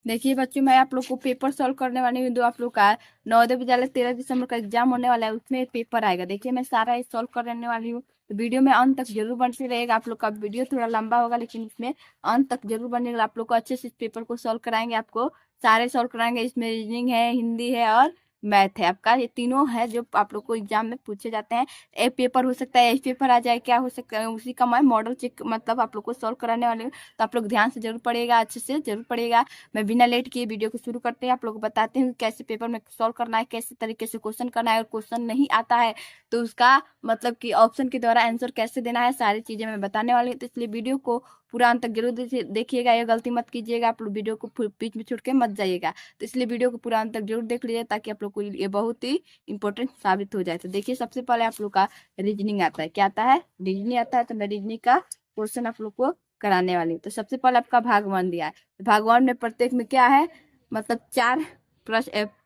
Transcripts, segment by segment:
देखिए बच्चों, मैं आप लोग को पेपर सॉल्व करने वाली हूँ। जो आप लोग का नवोदय विद्यालय 13 दिसंबर का एग्जाम होने वाला है, उसमें पेपर आएगा। देखिए मैं सारा सॉल्व करने वाली हूँ, तो वीडियो में अंत तक जरूर बनते रहेगा। आप लोग का वीडियो थोड़ा लंबा होगा, लेकिन इसमें अंत तक जरूर बनेगा। आप लोग को अच्छे से इस पेपर को सॉल्व कराएंगे, आपको सारे सॉल्व कराएंगे। इसमें रीजनिंग है, हिंदी है और मैथ है। आपका ये तीनों है जो आप लोग को एग्जाम में पूछे जाते हैं। एक पेपर हो सकता है, एक पेपर आ जाए, क्या हो सकता है, उसी का मैं मॉडल चेक मतलब आप लोग को सॉल्व कराने वाली हूँ। तो आप लोग ध्यान से जरूर पढ़िएगा, अच्छे से जरूर पढ़िएगा। मैं बिना लेट किए वीडियो को शुरू करते हैं। आप लोग को बताते हैं कि कैसे पेपर में सॉल्व करना है, कैसे तरीके से क्वेश्चन करना है, और क्वेश्चन नहीं आता है तो उसका मतलब कि ऑप्शन के द्वारा आंसर कैसे देना है, सारी चीजें मैं बताने वाली हूँ। तो इसलिए वीडियो को पूरा अंत तक जरूर देखिएगा, ये गलती मत कीजिएगा। आप लोग वीडियो को बीच में छोड़ के मत जाइएगा। तो इसलिए वीडियो को पूरा अंत तक जरूर देख लीजिए, ताकि आप लोग को ये बहुत ही इंपॉर्टेंट साबित हो जाए। तो देखिए, सबसे पहले आप लोग का रीजनिंग आता है। क्या आता है? रीजनिंग आता है। तो मैं रीजनिंग का क्वेश्चन आप लोग को कराने वाली हूँ। तो सबसे पहले आपका भाग 1 दिया है। तो भाग 1 में प्रत्येक में क्या है, मतलब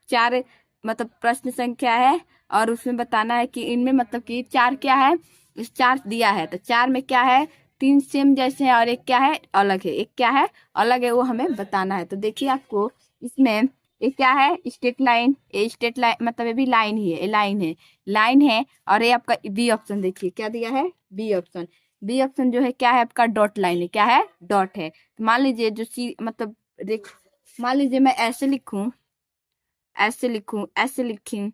चार मतलब प्रश्न संख्या है, और उसमें बताना है कि इनमें मतलब कि चार क्या है, इस चार दिया है। तो चार में क्या है, तीन सेम जैसे हैं और एक क्या है, अलग है। एक क्या है, अलग है, वो हमें बताना है। तो देखिए आपको इसमें एक क्या है, स्ट्रेट लाइन। ये स्ट्रेट लाइन मतलब ये भी लाइन ही है, ये लाइन है, लाइन है। और ये आपका बी ऑप्शन, देखिए क्या दिया है, बी ऑप्शन। बी ऑप्शन जो है क्या है, आपका डॉट लाइन है। क्या है, डॉट है। तो मान लीजिए जो सी मतलब देख, मान लीजिए मैं ऐसे लिखूं, ऐसे लिखूं, ऐसे लिखूं,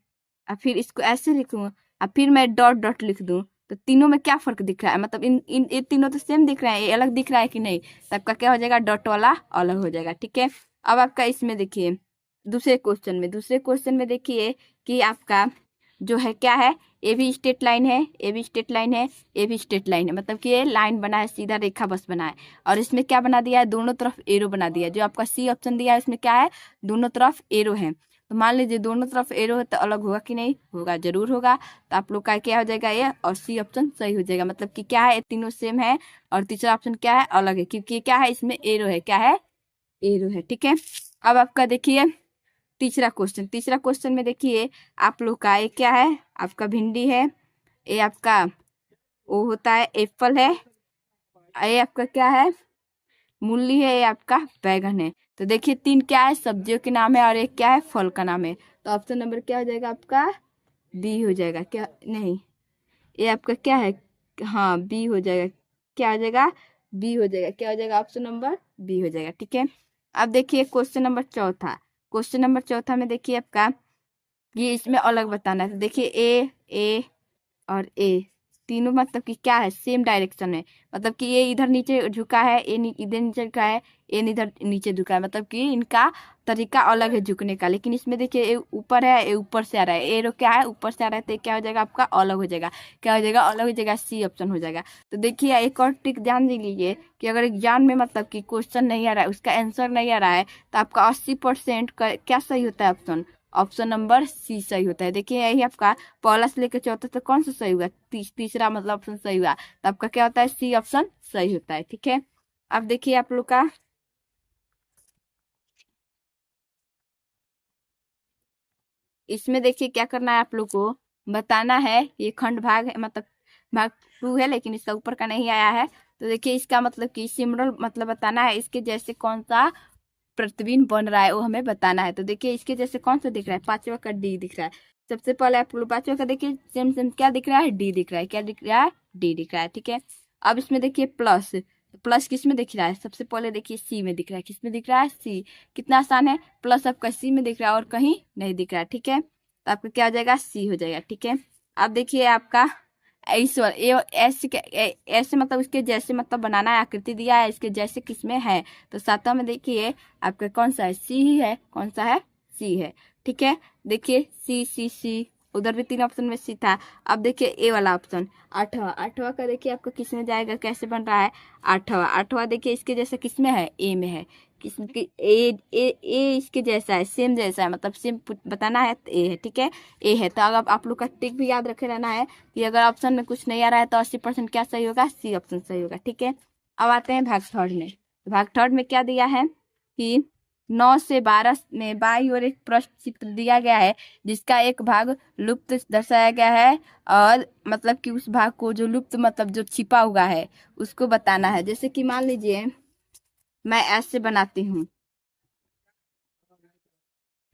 और फिर इसको ऐसे लिखूं, और फिर मैं डॉट डॉट लिख दूं, तो तीनों में क्या फर्क दिख रहा है, मतलब इन इन ये तीनों तो सेम दिख रहे हैं, ये अलग दिख रहा है कि नहीं? तो आपका क्या हो जाएगा, डॉट वाला अलग हो जाएगा। ठीक है। अब आपका इसमें देखिए, दूसरे क्वेश्चन में देखिए कि आपका जो है क्या है, ए भी स्ट्रेट लाइन है, ए भी स्ट्रेट लाइन है, ए भी स्ट्रेट लाइन है, मतलब कि ये लाइन बना है, सीधा रेखा बस बना है। और इसमें क्या बना दिया है, दोनों तरफ एरो बना दिया है। जो आपका सी ऑप्शन दिया है इसमें क्या है, दोनों तरफ एरो है। तो मान लीजिए दोनों तरफ एरो है, तो अलग होगा कि नहीं होगा, जरूर होगा। तो आप लोग का क्या हो जाएगा, ये और सी ऑप्शन सही हो जाएगा। मतलब कि क्या है, ये तीनों सेम है, और तीसरा ऑप्शन क्या है, अलग है, क्योंकि क्या है, इसमें एरो है। क्या है, एरो है। ठीक है। अब आपका देखिए तीसरा क्वेश्चन में देखिए आप लोग का ये क्या है, आपका भिंडी है, ये आपका वो होता है एप्पल है, ये आपका क्या है, मूली है, ये आपका बैगन है। तो देखिए तीन क्या है, सब्जियों के नाम है, और एक क्या है, फल का नाम है। तो ऑप्शन नंबर क्या हो जाएगा आपका, बी हो जाएगा। क्या नहीं, ये आपका क्या है, हाँ बी हो जाएगा। क्या हो जाएगा, बी हो जाएगा। क्या हो जाएगा, ऑप्शन नंबर बी हो जाएगा। ठीक है। अब देखिए क्वेश्चन नंबर चौथा में देखिए आपका ये इसमें अलग बताना है। तो देखिए ए और ए तीनों मतलब कि क्या है, सेम डायरेक्शन में, मतलब कि ये इधर नीचे झुका है, इधर नीचे झुका है, ये इधर नीचे झुका है, मतलब कि इनका तरीका अलग है झुकने का। लेकिन इसमें देखिए ये ऊपर है, ये ऊपर से आ रहा है, एरो क्या है, ऊपर से आ रहा है, तो क्या हो जाएगा आपका, अलग हो जाएगा। क्या हो जाएगा, अलग हो जाएगा, सी ऑप्शन हो जाएगा। तो देखिए एक और ट्रिक ध्यान दे लीजिए कि अगर एग्जाम में मतलब कि क्वेश्चन नहीं आ रहा है, उसका आंसर नहीं आ रहा है, तो आपका 80% का क्या सही होता है, ऑप्शन ऑप्शन नंबर सी सही होता है। देखिए यही आपका पहला से लेकर चौथा तक कौन सा सही हुआ, तीसरा मतलब ऑप्शन सही हुआ। तो आपका क्या होता है, सी ऑप्शन सही होता है। ठीक है। अब देखिए आप लोग का इसमें देखिए क्या करना है, आप लोग को बताना है। ये खंड भाग है, मतलब भाग 2 है, लेकिन इसका ऊपर का नहीं आया है। तो देखिए इसका मतलब कि सिमरन मतलब बताना है, इसके जैसे कौन सा प्रतिबिंब बन रहा है वो हमें बताना है। तो देखिए इसके जैसे कौन सा दिख रहा है, पांचवा का डी दिख रहा है। सबसे पहले आप लोग पांचवा का देखिए, सेम सेम क्या दिख रहा है, डी दिख रहा है। क्या दिख रहा है, डी दिख रहा है। ठीक है। अब इसमें देखिए प्लस, प्लस किस में दिख रहा है, सबसे पहले देखिए सी में दिख रहा है। किस में दिख रहा है, सी। कितना आसान है, प्लस आपका सी में दिख रहा है और कहीं नहीं दिख रहा है। ठीक है। तो आपका क्या हो जाएगा, सी हो जाएगा। ठीक है। अब देखिए आपका ईश्वर, ये ऐसे ऐसे मतलब उसके जैसे मतलब बनाना है, आकृति दिया है, इसके जैसे किसमें है। तो सातवां में देखिए आपका कौन सा है, सी ही है। कौन सा है, सी है। ठीक है। देखिए सी सी सी, उधर भी 3 ऑप्शन में सी था। अब देखिए ए वाला ऑप्शन, आठवां, आठवां का देखिए आपका किस में जाएगा, कैसे बन रहा है, आठवां। आठवां देखिए इसके जैसे किस में है, ए में है। किस के, ए इसके जैसा है, सेम जैसा है, मतलब सेम बताना है, तो ए है। ठीक है, ए है। तो अगर आप लोग का टिक भी याद रखे रहना है कि अगर ऑप्शन में कुछ नहीं आ रहा है तो 80% क्या सही होगा, सी ऑप्शन सही होगा। ठीक है। अब आते हैं भाग थर्ड में। तो भाग थर्ड में क्या दिया है कि 9 से 12 में बाईं ओर एक प्रश्न चित्र दिया गया है, जिसका एक भाग लुप्त दर्शाया गया है, और मतलब कि उस भाग को जो लुप्त मतलब जो छिपा हुआ है उसको बताना है। जैसे कि मान लीजिए मैं ऐसे बनाती हूँ,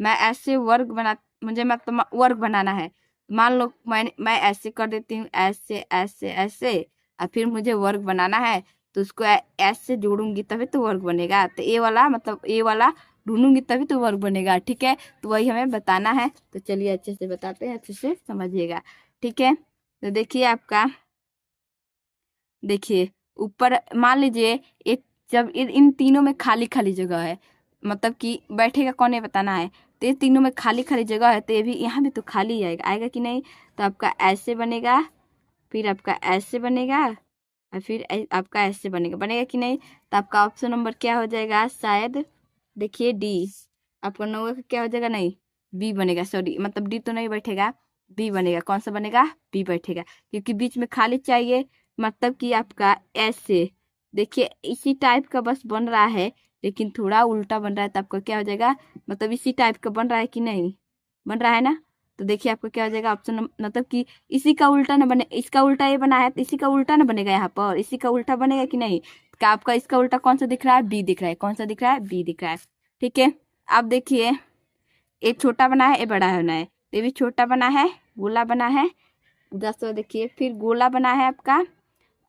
मैं ऐसे वर्ग बना, मुझे मतलब वर्ग बनाना है। मान लो मैं ऐसे कर देती हूँ, ऐसे ऐसे ऐसे, और फिर मुझे वर्ग बनाना है तो उसको ऐसे जोड़ूंगी तभी तो वर्ग बनेगा। तो ए वाला मतलब ए वाला ढूंढूंगी तभी तो वर्ग बनेगा, ठीक है। तो वही हमें बताना है, तो चलिए अच्छे से बताते हैं, अच्छे से समझिएगा, ठीक है। तो देखिए आपका, देखिए ऊपर मान लीजिए एक, जब इन तीनों में खाली खाली जगह है, मतलब कि बैठेगा कौन है बताना है। तो ये तीनों में खाली खाली जगह है, तो ये भी यहाँ भी तो खाली ही आएगा, आएगा कि नहीं। तो आपका ऐसे बनेगा, फिर आपका ऐसे बनेगा, और फिर आपका ऐसे बनेगा, बनेगा कि नहीं। तो आपका ऑप्शन नंबर क्या हो जाएगा, शायद देखिए डी। आपका 9 का क्या हो जाएगा, नहीं बी बनेगा, सॉरी मतलब डी तो नहीं बैठेगा, बी बनेगा। कौन सा बनेगा, बी बैठेगा, क्योंकि बीच में खाली चाहिए। मतलब कि आपका ऐसे देखिए इसी टाइप का बस बन रहा है, लेकिन थोड़ा उल्टा बन रहा है, तो आपका क्या हो जाएगा, मतलब इसी टाइप का बन रहा है कि नहीं, बन रहा है ना। तो देखिए आपका क्या हो जाएगा ऑप्शन, मतलब कि इसी का उल्टा ना बने, इसका उल्टा ये बना है तो इसी का उल्टा ना बनेगा, यहाँ पर इसी का उल्टा बनेगा कि नहीं। क्या आपका इसका उल्टा कौन सा दिख रहा है, बी दिख रहा है। कौन सा दिख रहा है, बी दिख रहा है, ठीक है। आप देखिए एक छोटा बना है, ये बड़ा बना है, ये भी छोटा बना है, गोला बना है। 10 देखिए फिर गोला बना है आपका,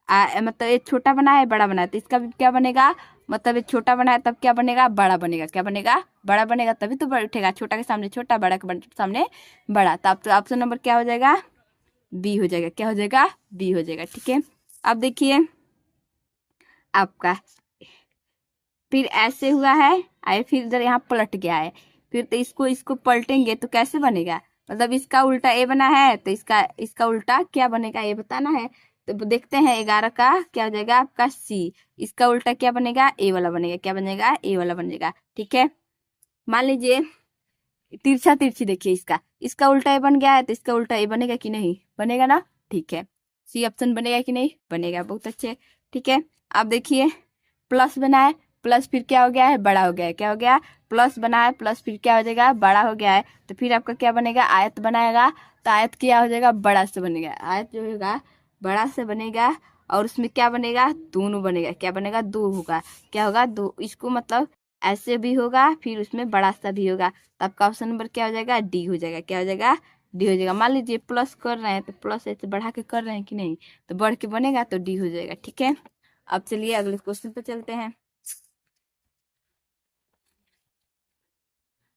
मतलब एक छोटा बना है, बड़ा बना है, तो इसका भी क्या बनेगा, मतलब एक छोटा बना है तब क्या बनेगा, बड़ा बनेगा। क्या बनेगा, बड़ा बनेगा, तभी तो बैठेगा, छोटा के सामने छोटा, बड़ा के सामने बड़ा। तो आप ऑप्शन नंबर क्या हो जाएगा, बी हो जाएगा। क्या हो जाएगा, बी हो जाएगा, ठीक है। अब देखिए आपका फिर ऐसे हुआ है, आए फिर इधर यहाँ पलट गया है, फिर तो इसको इसको पलटेंगे तो कैसे बनेगा, मतलब इसका उल्टा ए बना है तो इसका इसका उल्टा क्या बनेगा ये बताना है। तो देखते हैं 11 का क्या हो जाएगा आपका सी, इसका उल्टा क्या बनेगा, ए वाला बनेगा। क्या बनेगा, ए वाला बनेगा, ठीक है। मान लीजिए तिरछा तिरछी देखिए, इसका इसका उल्टा ए बन गया है, तो इसका उल्टा ए बनेगा कि नहीं, बनेगा ना, ठीक है। सी ऑप्शन बनेगा कि नहीं, बनेगा, बहुत अच्छे, ठीक है। अब देखिए प्लस बना है, प्लस फिर क्या हो गया है, बड़ा हो गया है। क्या हो गया, प्लस बना है, प्लस फिर क्या हो जाएगा, बड़ा हो गया है। तो फिर आपका क्या बनेगा, आयत बनाएगा, तो आयत क्या हो जाएगा, बड़ा से बनेगा। आयत जो होगा बड़ा से बनेगा, और उसमें क्या बनेगा, दोनों बनेगा। क्या बनेगा, दो होगा। क्या होगा, दो, इसको मतलब ऐसे भी होगा, फिर उसमें बड़ा सा भी होगा। तो आपका ऑप्शन नंबर क्या हो जाएगा, डी हो जाएगा। क्या हो जाएगा, डी हो जाएगा। मान लीजिए प्लस कर रहे हैं, तो प्लस ऐसे बढ़ा के कर रहे हैं कि नहीं, तो बढ़ के बनेगा तो डी हो जाएगा, ठीक है। अब चलिए अगले क्वेश्चन पे चलते हैं।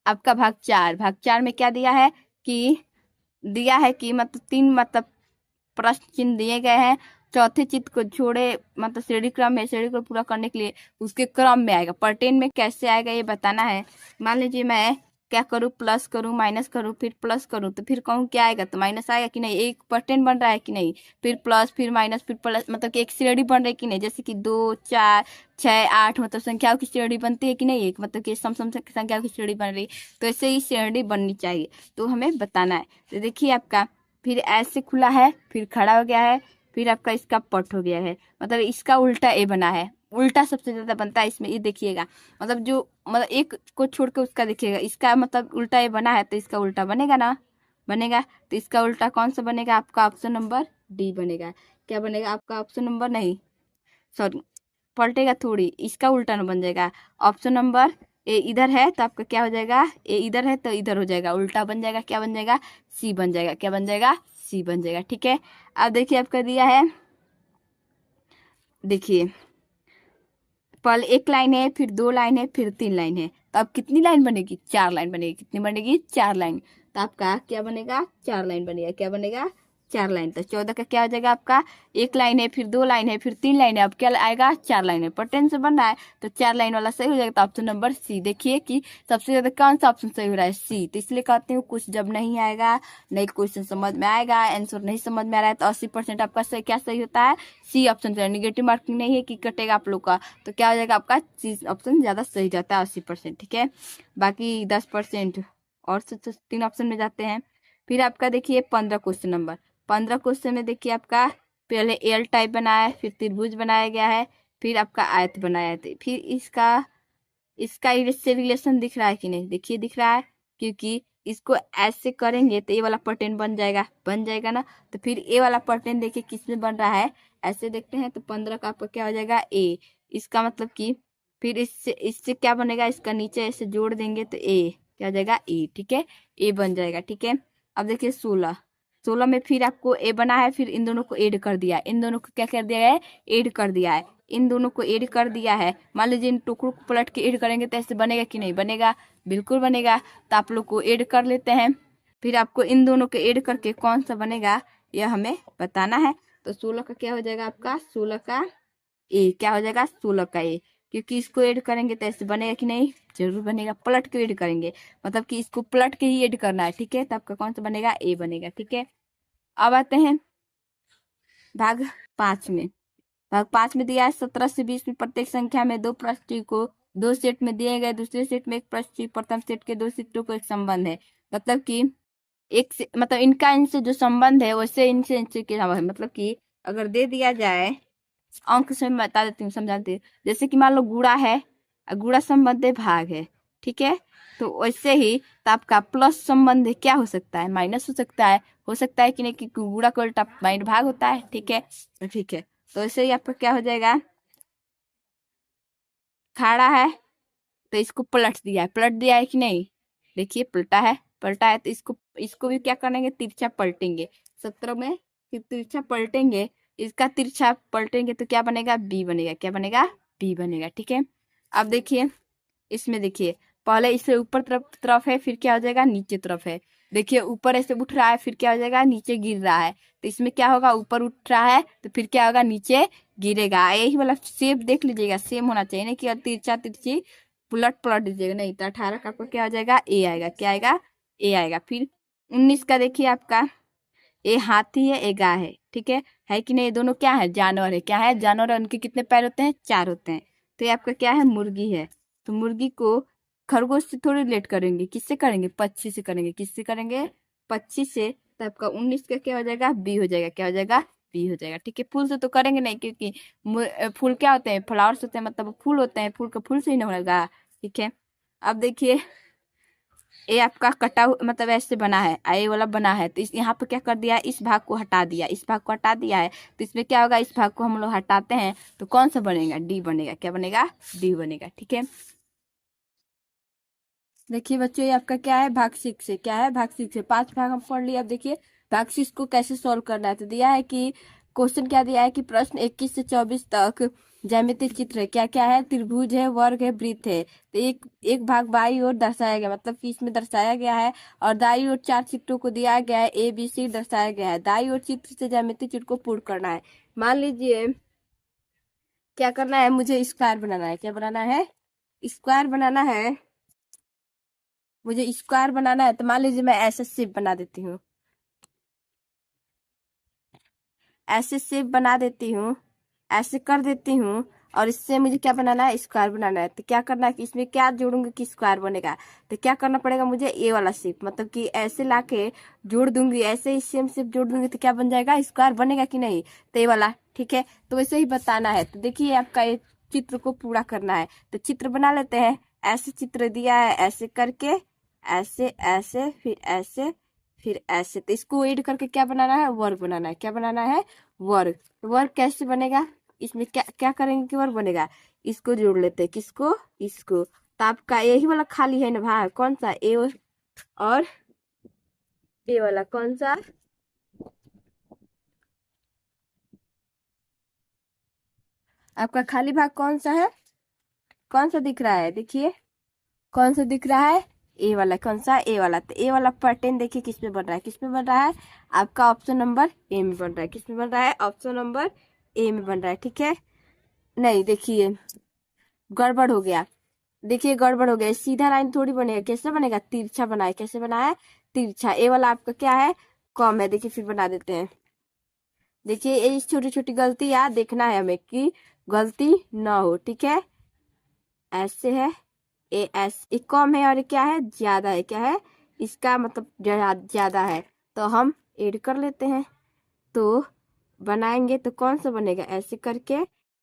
आपका भाग 4 में क्या दिया है कि, दिया है कि मतलब 3 मतलब प्रश्न चिन्ह दिए गए हैं, चौथे चित्र को छोड़े, मतलब श्रेणी क्रम है, श्रेणी को पूरा करने के लिए उसके क्रम में आएगा, पर्टेन में कैसे आएगा ये बताना है। मान लीजिए मैं क्या करूँ, प्लस करूँ, माइनस करूँ, फिर प्लस करूँ, तो फिर कहूँ क्या आएगा, तो माइनस आएगा कि नहीं, एक पर्टेन बन रहा है कि नहीं, फिर प्लस फिर माइनस फिर प्लस, मतलब कि एक श्रेणी बन रही है कि नहीं, जैसे कि 2 4 6 8 मतलब संख्याओं की श्रेणी बनती है कि नहीं, एक मतलब कि सम संख्याओं की श्रेणी बन रही, तो ऐसे ही श्रेणी बननी चाहिए, तो हमें बताना है। तो देखिए आपका फिर ऐसे खुला है, फिर खड़ा हो गया है, फिर आपका इसका पट हो गया है, मतलब इसका उल्टा ए बना है, उल्टा सबसे ज्यादा बनता है इसमें, ये देखिएगा, मतलब जो मतलब एक को छोड़ के उसका देखिएगा, इसका मतलब उल्टा ए बना है तो इसका उल्टा बनेगा ना, बनेगा। तो इसका उल्टा कौन सा बनेगा, आपका ऑप्शन नंबर डी बनेगा। क्या बनेगा आपका ऑप्शन नंबर, नहीं सॉरी पलटेगा थोड़ी, इसका उल्टा ना बन जाएगा। ऑप्शन नंबर ए इधर है तो आपका क्या हो जाएगा, ए इधर है तो इधर हो जाएगा, उल्टा बन जाएगा। क्या बन जाएगा, सी बन जाएगा। क्या बन जाएगा, सी बन जाएगा, ठीक है। अब देखिए आपका दिया है, देखिए पहले एक लाइन है, फिर 2 लाइन है, फिर 3 लाइन है, तो अब कितनी लाइन बनेगी, 4 लाइन बनेगी। कितनी बनेगी, 4 लाइन। तो आपका क्या बनेगा, 4 लाइन बनेगा। क्या बनेगा, 4 लाइन। तो 14 का क्या हो जाएगा आपका, एक लाइन है, फिर 2 लाइन है, फिर 3 लाइन है, अब क्या आएगा, 4 लाइन है, पर 10 से बन रहा है तो 4 लाइन वाला सही हो जाएगा। तो ऑप्शन नंबर सी, देखिए कि सबसे ज्यादा कौन सा ऑप्शन सही हो रहा है, सी। तो इसलिए कहते हैं कुछ जब नहीं आएगा, नहीं क्वेश्चन समझ में आएगा, आंसर नहीं समझ में आ रहा है, तो 80% आपका सही क्या सही होता है, सी ऑप्शन से। निगेटिव मार्किंग नहीं है कि कटेगा आप लोग का, तो क्या हो जाएगा आपका सी ऑप्शन ज्यादा सही जाता है 80%, ठीक है। बाकी 10% और 3 ऑप्शन में जाते हैं। फिर आपका देखिए 15 क्वेश्चन नंबर, 15 क्वेश्चन में देखिए आपका पहले एल टाइप बनाया है, फिर त्रिभुज बनाया गया है, फिर आपका आयत बनाया है, फिर इसका इसका इससे रिलेशन दिख रहा है कि नहीं, देखिए दिख रहा है, क्योंकि इसको ऐसे करेंगे तो ये वाला पर्टेन बन जाएगा ना। तो फिर ये वाला पर्टेन देखिए किस में बन रहा है, ऐसे देखते हैं तो 15 का आपका क्या हो जाएगा, ए। इसका मतलब कि फिर इससे इससे क्या बनेगा, इसका नीचे ऐसे जोड़ देंगे तो ए, क्या हो जाएगा ए, ठीक है, ए बन जाएगा, ठीक है। अब देखिए 16, 16 में फिर आपको ए बना है, फिर इन दोनों को ऐड कर दिया, इन दोनों को क्या कर दिया है, ऐड कर दिया है, इन दोनों को ऐड कर दिया है। मान लीजिए इन टुकड़ों को पलट के ऐड करेंगे तो ऐसे बनेगा कि नहीं बनेगा, बिल्कुल बनेगा। तो आप लोग को ऐड कर लेते हैं, फिर आपको इन दोनों को ऐड करके कौन सा बनेगा यह हमें बताना है। तो 16 का क्या हो जाएगा आपका, 16 का ए, क्या हो जाएगा 16 का ए, क्योंकि इसको ऐड करेंगे तो ऐसे बनेगा कि नहीं, जरूर बनेगा। पलट के ऐड करेंगे, मतलब कि इसको पलट के ही ऐड करना है, ठीक है। तो आपका कौन सा बनेगा, ए बनेगा, ठीक है। अब आते हैं भाग 5 में। भाग 5 में दिया है 17 से 20 में प्रत्येक संख्या में दो प्रश्न को दो सेट में दिए गए, दूसरे सेट में एक प्रश्न, प्रथम सेट के दो सेटों को एक संबंध है। मतलब कि एक से, मतलब इनका इनसे जो संबंध है वैसे इनसे इनसे के संबंध है। मतलब कि अगर दे दिया जाए, अंक से मैं बता देती हूँ, समझाती हूँ। जैसे कि मान लो गुणा है, गुणा संबंध है भाग है, ठीक है। तो वैसे ही तो आपका प्लस संबंध क्या हो सकता है, माइनस हो सकता है कि नहीं, कि गुणा का उल्टा माइनस भाग होता है, ठीक है। तो ठीक है, तो ऐसे ही आपका क्या हो जाएगा, खाड़ा है तो इसको पलट दिया है कि नहीं, देखिए पलटा है तो इसको इसको भी क्या करेंगे, तिरछा पलटेंगे। 17 में फिर तिरछा पलटेंगे, इसका तिरछा पलटेंगे तो क्या बनेगा, बी बनेगा, क्या बनेगा, बी बनेगा, ठीक है। अब देखिए इसमें, देखिए पहले इससे ऊपर तरफ है, फिर क्या हो जाएगा, नीचे तरफ है। देखिए ऊपर ऐसे उठ रहा है, फिर क्या हो जाएगा, नीचे गिर रहा है। तो इसमें क्या होगा, ऊपर उठ रहा है तो फिर क्या होगा, नीचे गिरेगा। यही वाला शेप देख लीजिएगा, सेम होना चाहिए, नहीं कि तिरछा तिरछी पलट पलट दीजिएगा, नहीं। तो 18 का आपका क्या हो जाएगा, ए आएगा, क्या आएगा, ए आएगा। फिर 19 का देखिए आपका, ए हाथी है, ए गाय है कि नहीं, ये दोनों क्या है, जानवर है, क्या है, जानवर है। उनके कितने पैर होते हैं, 4 होते हैं। तो ये आपका क्या है, मुर्गी है। तो मुर्गी को खरगोश से थोड़ी रिलेट करेंगे, किससे करेंगे, पक्षी से करेंगे, किससे करेंगे, पक्षी से। तो आपका 19 का क्या हो जाएगा, बी हो जाएगा, क्या हो जाएगा, बी हो जाएगा, ठीक है। फूल से तो करेंगे नहीं, क्योंकि फूल क्या होते हैं, फ्लावर्स होते हैं, मतलब फूल होते हैं, फूल का फूल से ही नहीं होगा, ठीक है। अब देखिए ये आपका मतलब ऐसे बना है, ये वाला बना है, तो इस यहाँ पे क्या कर दिया है, इस भाग को हटा दिया, इस भाग को हटा दिया है। तो इसमें क्या होगा, इस भाग को हम लोग हटाते हैं तो कौन सा बनेगा, डी बनेगा, क्या बनेगा, डी बनेगा, ठीक है। देखिए बच्चों ये आपका क्या है, भाग 6 से, क्या है, भाग 6 से 5 भाग हम पढ़ लिए। अब देखिए भाग 6 को कैसे सॉल्व करना है। तो दिया है कि क्वेश्चन क्या दिया है कि प्रश्न 21 से 24 तक ज्यामितीय चित्र है, क्या क्या है, त्रिभुज है, वर्ग है, वृत्त है। तो एक एक भाग बाई ओर दर्शाया गया, मतलब कि इसमें दर्शाया गया है। और दाई ओर 4 चित्रों को दिया गया है, ए बी सी दर्शाया गया है। दाई ओर चित्र से ज्यामितीय चित्र को पूर्ण करना है। मान लीजिए क्या करना है, मुझे स्क्वायर बनाना है, क्या बनाना है, स्क्वायर बनाना है, मुझे स्क्वायर बनाना है। तो मान लीजिए मैं ऐसे शेप बना देती हूँ, ऐसे शेप बना देती हूँ, ऐसे कर देती हूँ। और इससे मुझे क्या बनाना है, स्क्वायर बनाना है। तो क्या करना है कि इसमें क्या जोड़ूंगी कि स्क्वायर बनेगा। तो क्या करना पड़ेगा मुझे, ए वाला शेप, मतलब कि ऐसे लाके जोड़ दूंगी, ऐसे ही सेम शेप जोड़ दूंगी तो क्या बन जाएगा, स्क्वायर बनेगा कि नहीं, तो ये वाला, ठीक है। तो वैसे ही बताना है। तो देखिए आपका ये चित्र को पूरा करना है, तो चित्र बना लेते हैं। ऐसे चित्र दिया है, ऐसे करके, ऐसे ऐसे फिर ऐसे फिर ऐसे। तो इसको ऐड करके क्या बनाना है, वर्ग बनाना है, क्या बनाना है, वर्ग। वर्ग कैसे बनेगा, इसमें क्या क्या करेंगे कि वर्ग बनेगा, इसको जोड़ लेते हैं, किसको, इसको। तो आपका यही वाला खाली है ना भाग, कौन सा, ए और ए वाला कौन सा, आपका खाली भाग कौन सा है, कौन सा दिख रहा है, देखिए कौन सा दिख रहा है, ए वाला, कौन सा, ए वाला। तो ए वाला पैटर्न देखिए किस में बन रहा है, किस में बन रहा है, आपका ऑप्शन नंबर ए में बन रहा है, किस में बन रहा है, ऑप्शन नंबर ए में बन रहा है, ठीक है। नहीं देखिए गड़बड़ हो गया, देखिए गड़बड़ हो गया, सीधा लाइन थोड़ी बनेगा, कैसे बनेगा, तिरछा बना है, कैसे बना है, तिरछा। ए वाला आपका क्या है, कम है। देखिए फिर बना देते हैं, देखिए ये छोटी छोटी गलती याद देखना है हमें कि गलती ना हो, ठीक है। ऐसे है, ए एस, एक कम है और क्या है, ज्यादा है, क्या है, इसका मतलब ज्यादा है। तो हम ऐड कर लेते हैं, तो बनाएंगे तो कौन सा बनेगा, ऐसे करके,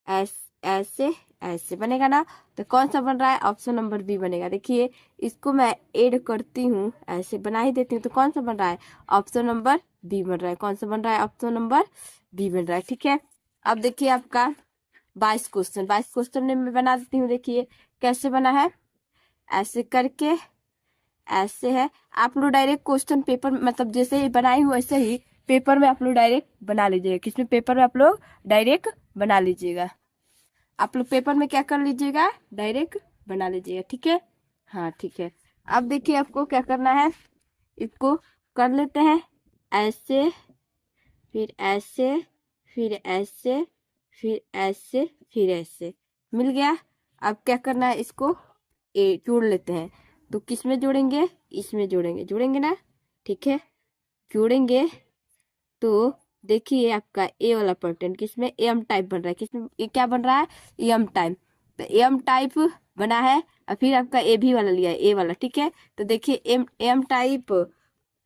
ऐसे ऐसे बनेगा ना। तो कौन सा बन रहा है, ऑप्शन नंबर बी बनेगा। देखिए इसको मैं ऐड करती हूँ, ऐसे बना ही देती हूँ, तो कौन सा बन रहा है, ऑप्शन नंबर बी बन रहा है। कौन सा बन रहा है, ऑप्शन नंबर बी बन रहा है, ठीक है। अब देखिए आपका 22 क्वेश्चन में मैं बना देती हूँ, देखिए कैसे बना है, ऐसे करके, ऐसे है। आप लोग डायरेक्ट क्वेश्चन पेपर मतलब जैसे ही बनाई हूँ वैसे ही पेपर में आप लोग डायरेक्ट बना लीजिएगा। किसमें? पेपर में आप लोग डायरेक्ट बना लीजिएगा। आप लोग पेपर में क्या कर लीजिएगा? डायरेक्ट बना लीजिएगा। ठीक है, हाँ ठीक है। अब देखिए आपको क्या करना है, इसको कर लेते हैं ऐसे, फिर ऐसे, फिर ऐसे, फिर ऐसे, फिर ऐसे, मिल गया। अब क्या करना है, इसको जोड़ लेते हैं। तो किस में जोड़ेंगे? इसमें जोड़ेंगे, जोड़ेंगे ना, ठीक है। जोड़ेंगे तो देखिए आपका ए वाला पैटर्न किसमें? एम टाइप बन रहा है। किसमें? ये क्या बन रहा है? M type. तो एम टाइप बना है और फिर आपका ए भी वाला लिया है, ए वाला, ठीक है। तो देखिए एम एम टाइप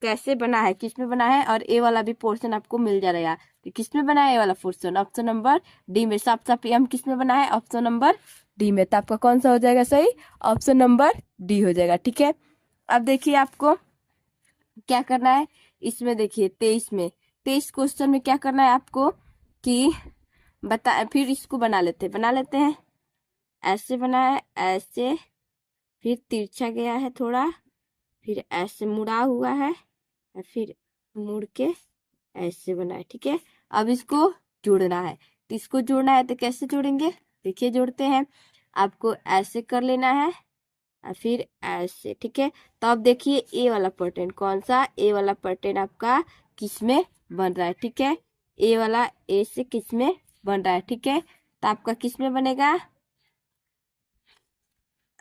कैसे बना है, किसमें बना है, और ए वाला भी पोर्शन आपको मिल जाएगा। तो किसमें बना है ए वाला पोर्शन? ऑप्शन नंबर डी में। साफ साफ एम किसमें बना है? ऑप्शन नंबर डी में। तो आपका कौन सा हो जाएगा सही? ऑप्शन नंबर डी हो जाएगा, ठीक है। अब देखिए आपको क्या करना है, इसमें देखिए 23 में, 23 क्वेश्चन में क्या करना है आपको कि बता, फिर इसको बना लेते हैं। ऐसे बना है, ऐसे, फिर तिरछा गया है थोड़ा, फिर ऐसे मुड़ा हुआ है और फिर मुड़ के ऐसे बना है, ठीक है। अब इसको जोड़ना है। तो इसको जोड़ना है तो कैसे जोड़ेंगे? देखिए जोड़ते हैं। आपको ऐसे कर लेना है और फिर ऐसे, ठीक है। तो अब देखिए ए वाला पैटर्न कौन सा? ए वाला पैटर्न आपका किस में बन रहा है, ठीक है। ए वाला ए से किस में बन रहा है, ठीक है। तो आपका किस में बनेगा?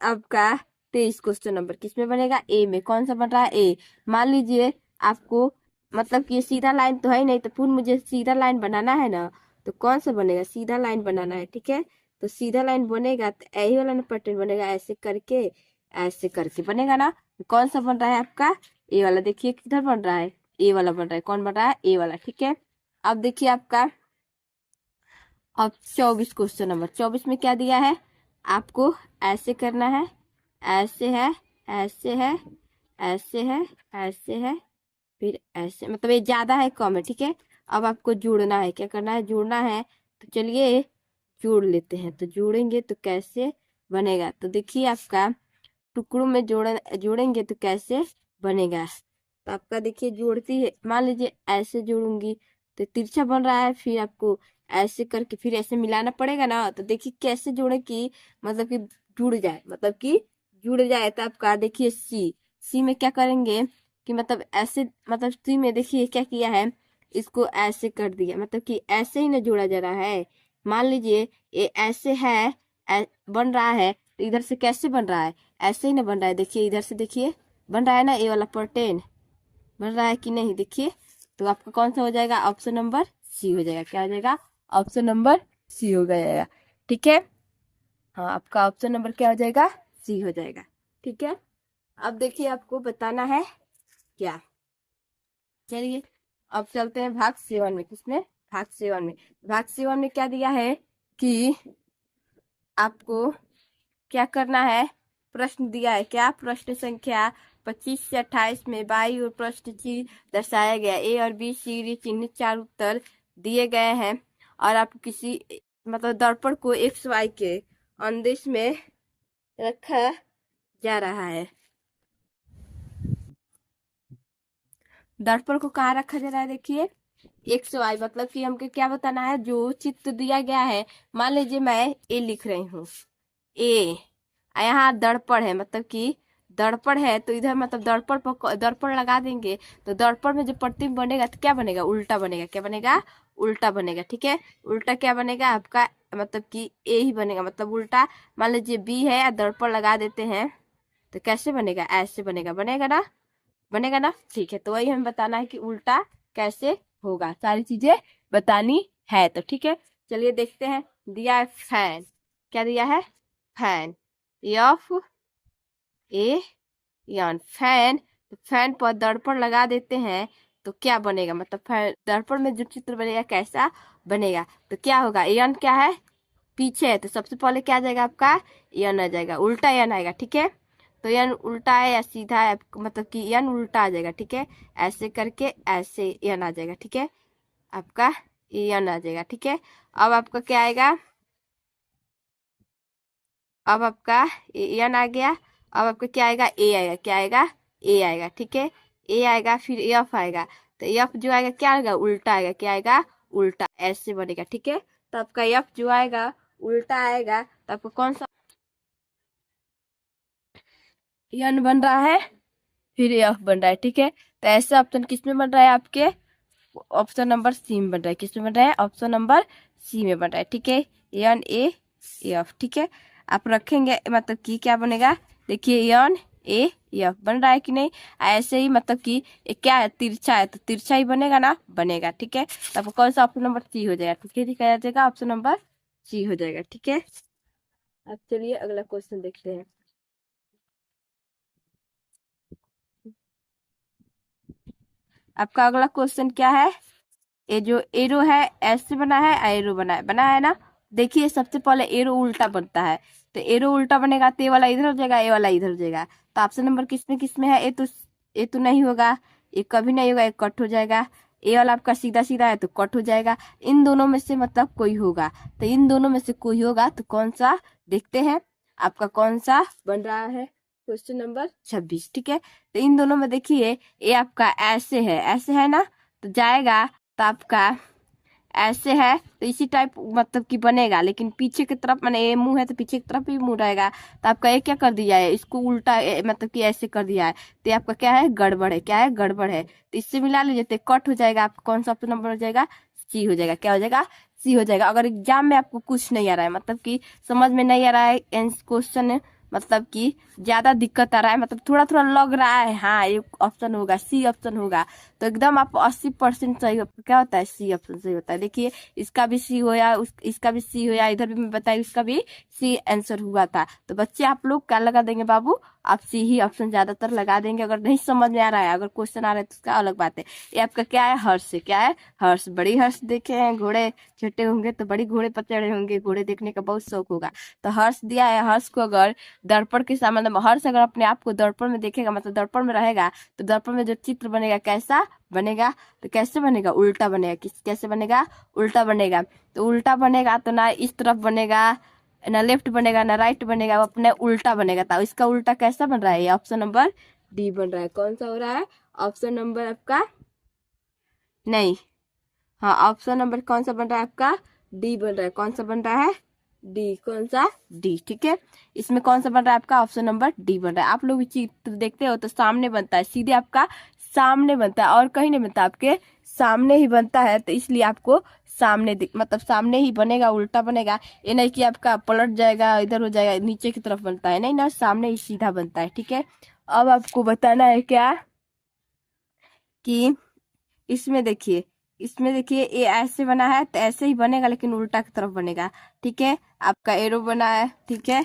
आपका 23 क्वेश्चन नंबर किस में बनेगा? ए में। कौन सा बन रहा है? ए। मान लीजिए आपको मतलब कि ये सीधा लाइन तो है ही नहीं, तो फिर मुझे सीधा लाइन बनाना है ना, तो कौन सा बनेगा? सीधा लाइन बनाना है, ठीक है। तो सीधा लाइन बनेगा तो यही वाला पैटर्न बनेगा, ऐसे करके बनेगा ना। कौन सा बन रहा है आपका? ए वाला। देखिए किधर बन रहा है? ए वाला बन रहा है। कौन बन रहा है? ए वाला, ठीक है। अब देखिए आपका अब 24 क्वेश्चन नंबर 24 में क्या दिया है आपको? ऐसे करना है, ऐसे है, ऐसे है, ऐसे है, ऐसे है, फिर ऐसे, मतलब ये ज्यादा है कम है, ठीक है। अब आपको जोड़ना है। क्या करना है? जोड़ना है। तो चलिए जोड़ लेते हैं। तो जोड़ेंगे तो कैसे बनेगा? तो देखिए आपका टुकड़ों में जोड़ेंगे तो कैसे बनेगा। तो आपका देखिए जोड़ती है, मान लीजिए ऐसे जोड़ूंगी तो तिरछा बन रहा है, फिर आपको ऐसे करके फिर ऐसे मिलाना पड़ेगा ना। तो देखिए कैसे जोड़े कि मतलब कि जुड़ जाए, मतलब कि जुड़ जाए। तो आपका देखिए सी, सी में क्या करेंगे कि मतलब ऐसे, मतलब सी में देखिए क्या किया है, इसको ऐसे कर दिया, मतलब कि ऐसे ही ना जोड़ा जा रहा है। मान लीजिए ये ऐसे है, बन रहा है, तो इधर से कैसे बन रहा है? ऐसे ही ना बन रहा है। देखिए इधर से देखिए बन रहा है ना, ये वाला पैटर्न बन रहा है कि नहीं? देखिए। तो आपका कौन सा हो जाएगा? ऑप्शन नंबर सी हो जाएगा। क्या हो जाएगा? ऑप्शन नंबर सी हो जाएगा, ठीक है। हाँ, आपका ऑप्शन नंबर क्या हो जाएगा? सी हो जाएगा, ठीक है। अब देखिए आपको बताना है क्या। चलिए अब चलते हैं भाग 7 में। किसमें? भाग 7 में। भाग 7 में क्या दिया है कि आपको क्या करना है, प्रश्न दिया है। क्या? प्रश्न संख्या 25 से 28 में बाई और प्रश्न चिन्ह दर्शाया गया। ए और बी सी डी चिन्हित 4 उत्तर दिए गए हैं और आप किसी मतलब दर्पण को एक्स वाई के अनुदिश में रखा जा रहा है। दर्पण को कहाँ रखा जा रहा है? देखिए एक्स वाई, मतलब कि हमको क्या बताना है, जो चित्र दिया गया है। मान लीजिए मैं ए लिख रही हूँ, ए, यहाँ दर्पण है, मतलब कि दर्पण है, तो इधर मतलब दर्पण पर दर्पण लगा देंगे तो दर्पण में जो प्रतिबिंब बनेगा तो क्या बनेगा? उल्टा बनेगा। क्या बनेगा? उल्टा बनेगा, ठीक है। उल्टा क्या बनेगा आपका? मतलब कि ए ही बनेगा, मतलब उल्टा। मान लीजिए बी है या दर्पण लगा देते हैं तो कैसे बनेगा? ऐसे बनेगा। बनेगा ना? बनेगा ना? ठीक है। तो वही हमें बताना है कि उल्टा कैसे होगा, सारी चीजें बतानी है। तो ठीक है, चलिए देखते हैं। दिया है फैन। क्या दिया है? Fan. F A N, fan. तो फैन पर दर्पण लगा देते हैं तो क्या बनेगा? मतलब फैन दर्पण में जो चित्र बनेगा कैसा बनेगा? तो क्या होगा? एन क्या है? पीछे है, तो सबसे पहले क्या आ जाएगा आपका? एन आ जाएगा, उल्टा एन आएगा, ठीक है। तो एन उल्टा है या सीधा है, मतलब कि एन उल्टा आ जाएगा, ठीक है। ऐसे करके ऐसे एन आ जाएगा, ठीक है। आपका एन आ जाएगा, ठीक है। अब आपका क्या आएगा? अब आपका एन आ गया। अब आपका क्या आएगा? ए आएगा। क्या आएगा? ए आएगा, ठीक है। ए आएगा, फिर एफ आएगा, तो एफ जो आएगा क्या आएगा, उल्टा आएगा, क्या आएगा, उल्टा, ऐसे बनेगा, ठीक है। तो आपका एफ जो आएगा उल्टा आएगा, तो आपको कौन सा यन बन रहा है, फिर एफ बन रहा है, ठीक है। तो ऐसे ऑप्शन किस में बन रहा है, आपके ऑप्शन नंबर सी में बन रहा है। किस में बन रहा है, ऑप्शन नंबर सी में बन रहा है, ठीक है। एन ए एफ, ठीक है। आप रखेंगे मतलब कि क्या बनेगा, देखिए एन ए एफ बन रहा है कि नहीं। ऐसे ही मतलब कि क्या है, तिरछा है, तो तिरछा ही बनेगा ना, बनेगा, ठीक है। तो आपको कौन सा ऑप्शन नंबर सी हो जाएगा, ठीक है, दिखाया जाएगा, ऑप्शन नंबर सी हो जाएगा, ठीक है। अब चलिए अगला क्वेश्चन देखते हैं। आपका अगला क्वेश्चन क्या है, ये जो एरो है ऐसे बना है, एरो बना है ना। देखिए सबसे पहले एरो उल्टा बनता है, तो एरो उल्टा बनेगा तो ये वाला इधर हो जाएगा, ये वाला इधर हो जाएगा। तो ऑप्शन नंबर किस में है, ये तो नहीं होगा, ये कभी नहीं होगा, ये कट हो जाएगा। ये वाला आपका सीधा सीधा है तो कट हो जाएगा। इन दोनों में से मतलब कोई होगा, तो इन दोनों में से कोई होगा तो कौन सा, देखते हैं आपका कौन सा बन रहा है। क्वेश्चन नंबर 26, ठीक है। तो इन दोनों में देखिए ये आपका ऐसे है ना, तो जाएगा, तो आपका ऐसे है तो इसी टाइप मतलब कि बनेगा, लेकिन पीछे की तरफ माने ये मुंह है तो पीछे की तरफ भी मुंह रहेगा। तो आपका ये क्या कर दिया है, इसको उल्टा मतलब कि ऐसे कर दिया है, तो ये आपका क्या है, गड़बड़ है, क्या है, गड़बड़ है। तो इससे मिला लीजिए तो कट हो जाएगा, आपका कौन सा ऑप्शन नंबर हो जाएगा, सी हो जाएगा, क्या हो जाएगा, सी हो जाएगा। अगर एग्जाम में आपको कुछ नहीं आ रहा है, मतलब कि समझ में नहीं आ रहा है क्वेश्चन, मतलब कि ज्यादा दिक्कत आ रहा है, मतलब थोड़ा थोड़ा लग रहा है, हाँ ये ऑप्शन होगा, सी ऑप्शन होगा, तो एकदम आप 80% सही क्या होता है, सी ऑप्शन सही होता है। देखिए इसका भी सी होया, इसका भी सी होया, इधर भी मैं बताई इसका भी सी आंसर हुआ था। तो बच्चे आप लोग क्या लगा देंगे बाबू, आप सी ही ऑप्शन ज्यादातर लगा देंगे। अगर नहीं समझ में आ रहा है, अगर क्वेश्चन आ रहा है तो उसका अलग बात है। ये आपका क्या है, हर्ष है, क्या है, हर्ष। बड़ी हर्ष देखे हैं, घोड़े छोटे होंगे तो बड़ी घोड़े पर चढ़े होंगे, घोड़े देखने का बहुत शौक होगा। तो हर्ष दिया है, हर्ष को अगर दर्पण के सामने, मतलब हर्ष अगर अपने आप को दर्पण में देखेगा, मतलब दर्पण में रहेगा, तो दर्पण में जो चित्र बनेगा कैसा बनेगा, तो कैसे बनेगा, उल्टा बनेगा। कैसे बनेगा, उल्टा बनेगा। तो उल्टा बनेगा तो ना इस तरफ बनेगा, ना लेफ्ट बनेगा, ना राइट बनेगा, वो अपने उल्टा बनेगा। तो इसका उल्टा कैसा बन रहा है, ये ऑप्शन नंबर डी बन रहा है। कौन सा हो रहा है, ऑप्शन नंबर आपका नहीं, हाँ ऑप्शन नंबर कौन सा बन रहा है आपका, डी बन रहा है। कौन सा बन रहा है, डी, कौन सा, डी, ठीक है। इसमें कौन सा बन रहा है आपका, ऑप्शन नंबर डी बन रहा है। आप लोग चित्र देखते हो तो सामने बनता है, सीधे आपका सामने बनता है, और कहीं नहीं बनता, आपके सामने ही बनता है। तो इसलिए आपको सामने मतलब सामने ही बनेगा, उल्टा बनेगा। ये नहीं कि आपका पलट जाएगा, इधर हो जाएगा, नीचे की तरफ बनता है, नहीं ना, सामने ही सीधा बनता है, ठीक है। अब आपको बताना है क्या, कि इसमें देखिए, इसमें देखिए ये ऐसे बना है तो ऐसे ही बनेगा, लेकिन उल्टा की तरफ बनेगा, ठीक है। आपका एरो बना है, ठीक है।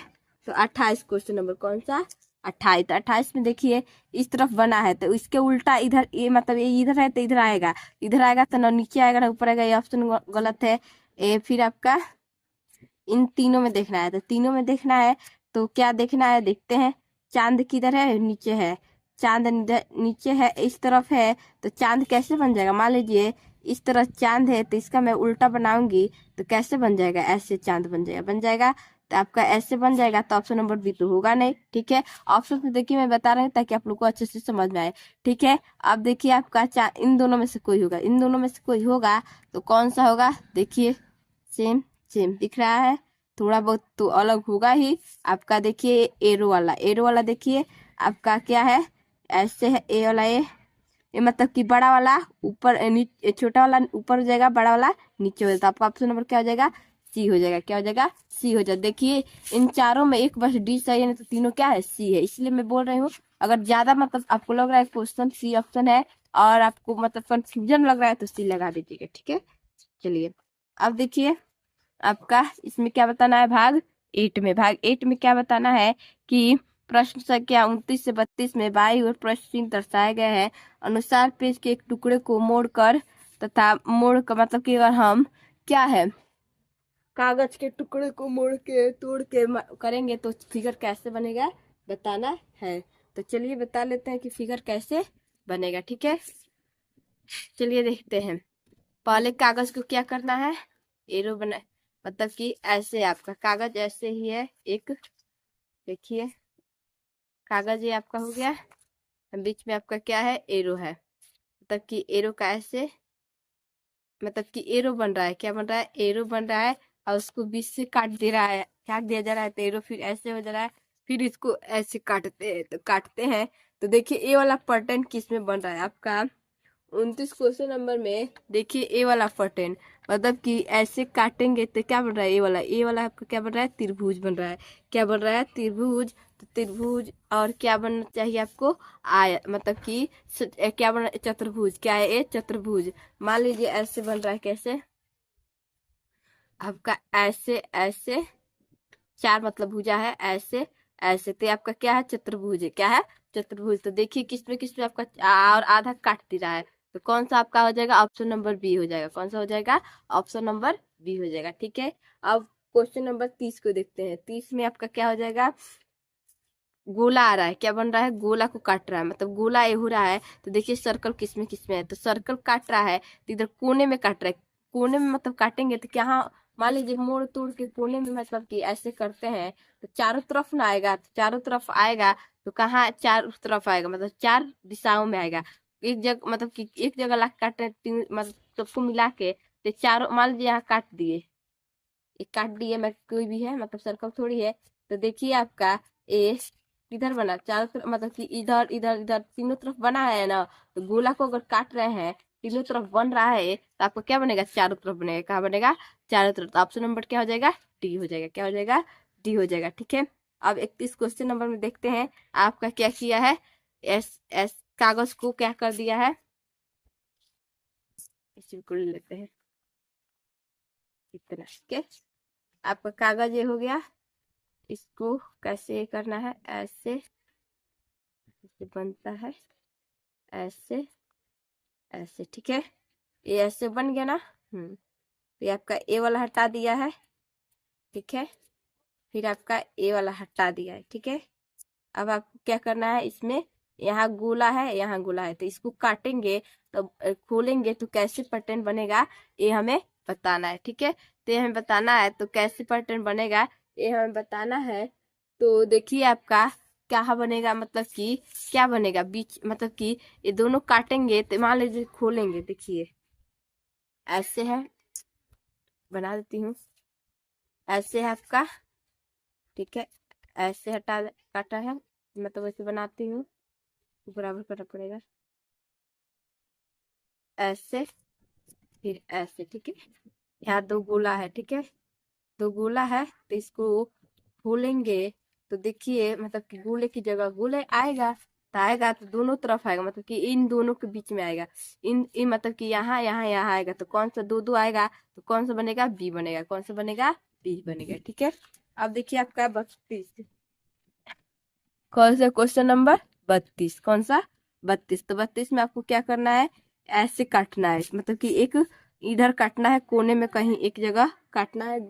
तो 28 क्वेश्चन नंबर कौन सा, 28। तो 28 में देखिए इस तरफ बना है तो इसके उल्टा इधर, ये मतलब ये इधर है तो इधर आएगा, इधर आएगा तो ना नीचे आएगा ना ऊपर आएगा, ये ऑप्शन गलत है। ये फिर आपका इन तीनों में देखना है, तो तीनों में देखना है तो क्या देखना है, देखते हैं। चांद किधर है, नीचे है, चांद नीचे है, इस तरफ है, तो चांद कैसे बन जाएगा, मान लीजिए इस तरह चांद है तो इसका मैं उल्टा बनाऊंगी तो कैसे बन जाएगा, ऐसे चांद बन जाएगा, तो आपका ऐसे बन जाएगा। तो ऑप्शन नंबर बी तो होगा नहीं, ठीक है। ऑप्शन तो देखिए मैं बता रही हूँ ताकि आप लोग को अच्छे से समझ में आए, ठीक है। अब देखिए आपका इन दोनों में से कोई होगा, इन दोनों में से कोई होगा तो कौन सा होगा, देखिए सेम सेम दिख रहा है, थोड़ा बहुत तो अलग होगा ही। आपका देखिए एरो वाला देखिए आपका क्या है, ऐसे है, ए वाला ये मतलब कि बड़ा वाला ऊपर, छोटा वाला ऊपर हो जाएगा, बड़ा वाला नीचे हो जाएगा। तो आपका ऑप्शन नंबर क्या हो जाएगा, सी हो जाएगा, क्या हो जाएगा, सी हो जाएगा। देखिए इन चारों में एक बस डी सही है, नहीं तो तीनों क्या है, सी है। इसलिए मैं बोल रही हूँ, अगर ज्यादा मतलब आपको लग रहा है क्वेश्चन सी ऑप्शन है और आपको मतलब कंफ्यूजन लग रहा है तो सी लगा दीजिएगा, ठीक है। चलिए अब देखिए आपका इसमें क्या बताना है, भाग 8 में क्या बताना है कि प्रश्न संख्या 29 से 32 में बाई और प्रश्न चिन्ह दर्शाए गए हैं अनुसार पेज के एक टुकड़े को मोड़कर तथा मोड़ का मतलब कि अगर हम क्या है, कागज के टुकड़े को मोड़ के तोड़ के करेंगे तो फिगर कैसे बनेगा बताना है। तो चलिए बता लेते हैं कि फिगर कैसे बनेगा, ठीक है। चलिए देखते हैं। पहले कागज को क्या करना है, एरो बना, मतलब कि ऐसे आपका कागज ऐसे ही है एक, देखिए कागज ये आपका हो गया, बीच में आपका क्या है, एरो है, मतलब कि एरो का ऐसे, मतलब कि एरो बन रहा है, क्या बन रहा है, एरो बन रहा है, और उसको बीच से काट दे रहा है, काट दिया जा रहा है, तो एरो फिर ऐसे हो जा रहा है, फिर इसको ऐसे काटते हैं, तो काटते हैं, तो देखिए ये वाला पैटर्न किस में बन रहा है आपका 29 क्वेश्चन नंबर में। देखिए ए वाला पैटर्न, मतलब कि ऐसे काटेंगे तो क्या बन रहा है, ए वाला आपका क्या बन रहा है, त्रिभुज बन रहा है, क्या बन रहा है, त्रिभुज। तो त्रिभुज, और क्या बनना चाहिए आपको, आय, मतलब कि क्या बन रहा है, चतुर्भुज, क्या है ये, चतुर्भुज। मान लीजिए ऐसे बन रहा है, कैसे आपका, ऐसे ऐसे, चार मतलब भुजा है, ऐसे ऐसे, तो ये आपका क्या है, चतुर्भुज है, क्या है, चतुर्भुज। तो देखिए किसमें आपका और आधा काट दे रहा है, तो कौन सा आपका हो जाएगा, ऑप्शन नंबर बी हो जाएगा, कौन सा हो जाएगा, ऑप्शन नंबर बी हो जाएगा, ठीक है। अब क्वेश्चन नंबर 30 को देखते हैं। 30 में आपका क्या हो जाएगा, गोला आ रहा है, क्या बन रहा है, गोला को काट रहा है, मतलब गोला ये हो रहा है, तो देखिए सर्कल किसमें है, तो सर्कल काट रहा है, तो इधर कोने में काट रहा है, कोने में मतलब काटेंगे तो क्या, हाँ मान लीजिए मोड़ तोड़ के कोने में, मतलब कि ऐसे करते हैं तो चारों तरफ ना आएगा, तो चारों तरफ आएगा तो कहाँ, चारों तरफ आएगा, मतलब चार दिशाओं में आएगा, एक जगह, मतलब कि एक जगह ला काट रहे तीन, मतलब सबको मिला के, तो चारों मान लीजिए यहाँ काट दिए, एक काट दिए, मैं कोई भी है, मतलब सर्कल थोड़ी है, तो देखिए आपका ए इधर बना, चारों तरफ, मतलब कि इधर इधर इधर तीनों तरफ बना है ना, तो गोला को अगर काट रहे हैं, तीनों तरफ बन रहा है, तो आपको क्या बनेगा, चारों तरफ बनेगा, कहाँ बनेगा, चारों तरफ। तो ऑप्शन नंबर क्या हो जाएगा, डी हो जाएगा, क्या हो जाएगा, डी हो जाएगा, ठीक है। अब 31 क्वेश्चन नंबर में देखते हैं आपका क्या किया है, एस एस कागज को क्या कर दिया है, इसी को ले लेते हैं, इतना, ठीक है। आपका कागज ये हो गया, इसको कैसे करना है, ऐसे ऐसे बनता है, ऐसे ऐसे, ठीक है, ये ऐसे बन गया ना। तो ये आपका ए वाला हटा दिया है, ठीक है, फिर आपका ए वाला हटा दिया है, ठीक है। अब आपको क्या करना है, इसमें यहाँ गोला है, यहाँ गोला है, तो इसको काटेंगे, तो खोलेंगे तो कैसे पैटर्न बनेगा, ये हमें बताना है, ठीक है। तो ये हमें बताना है, तो कैसे पैटर्न बनेगा ये हमें बताना है। तो देखिए आपका क्या बनेगा, मतलब कि क्या बनेगा बीच, मतलब कि ये दोनों काटेंगे, तो मान लीजिए खोलेंगे, देखिए ऐसे है, बना देती हूँ, ऐसे है आपका, ठीक है, ऐसे हटा काटा है, मतलब ऐसे बनाती हूँ, बराबर करना पड़ेगा, ऐसे फिर ऐसे, ठीक है। यहाँ दो गोला है, ठीक है, दो गोला है, तो इसको खोलेंगे, तो देखिए मतलब कि गोले की जगह गोले आएगा, तो आएगा तो दोनों तरफ आएगा, मतलब कि इन दोनों के बीच में आएगा, इन मतलब कि यहाँ यहाँ यहाँ आएगा, तो कौन सा, दो दो आएगा, तो कौन सा बनेगा, बी बनेगा, कौन सा बनेगा, बी बनेगा, ठीक है। अब देखिए आपका 32, कौन सा क्वेश्चन नंबर 32, कौन सा 32, तो 32 में आपको क्या करना है, ऐसे काटना है, मतलब कि एक इधर काटना है, कोने में कहीं एक जगह काटना है,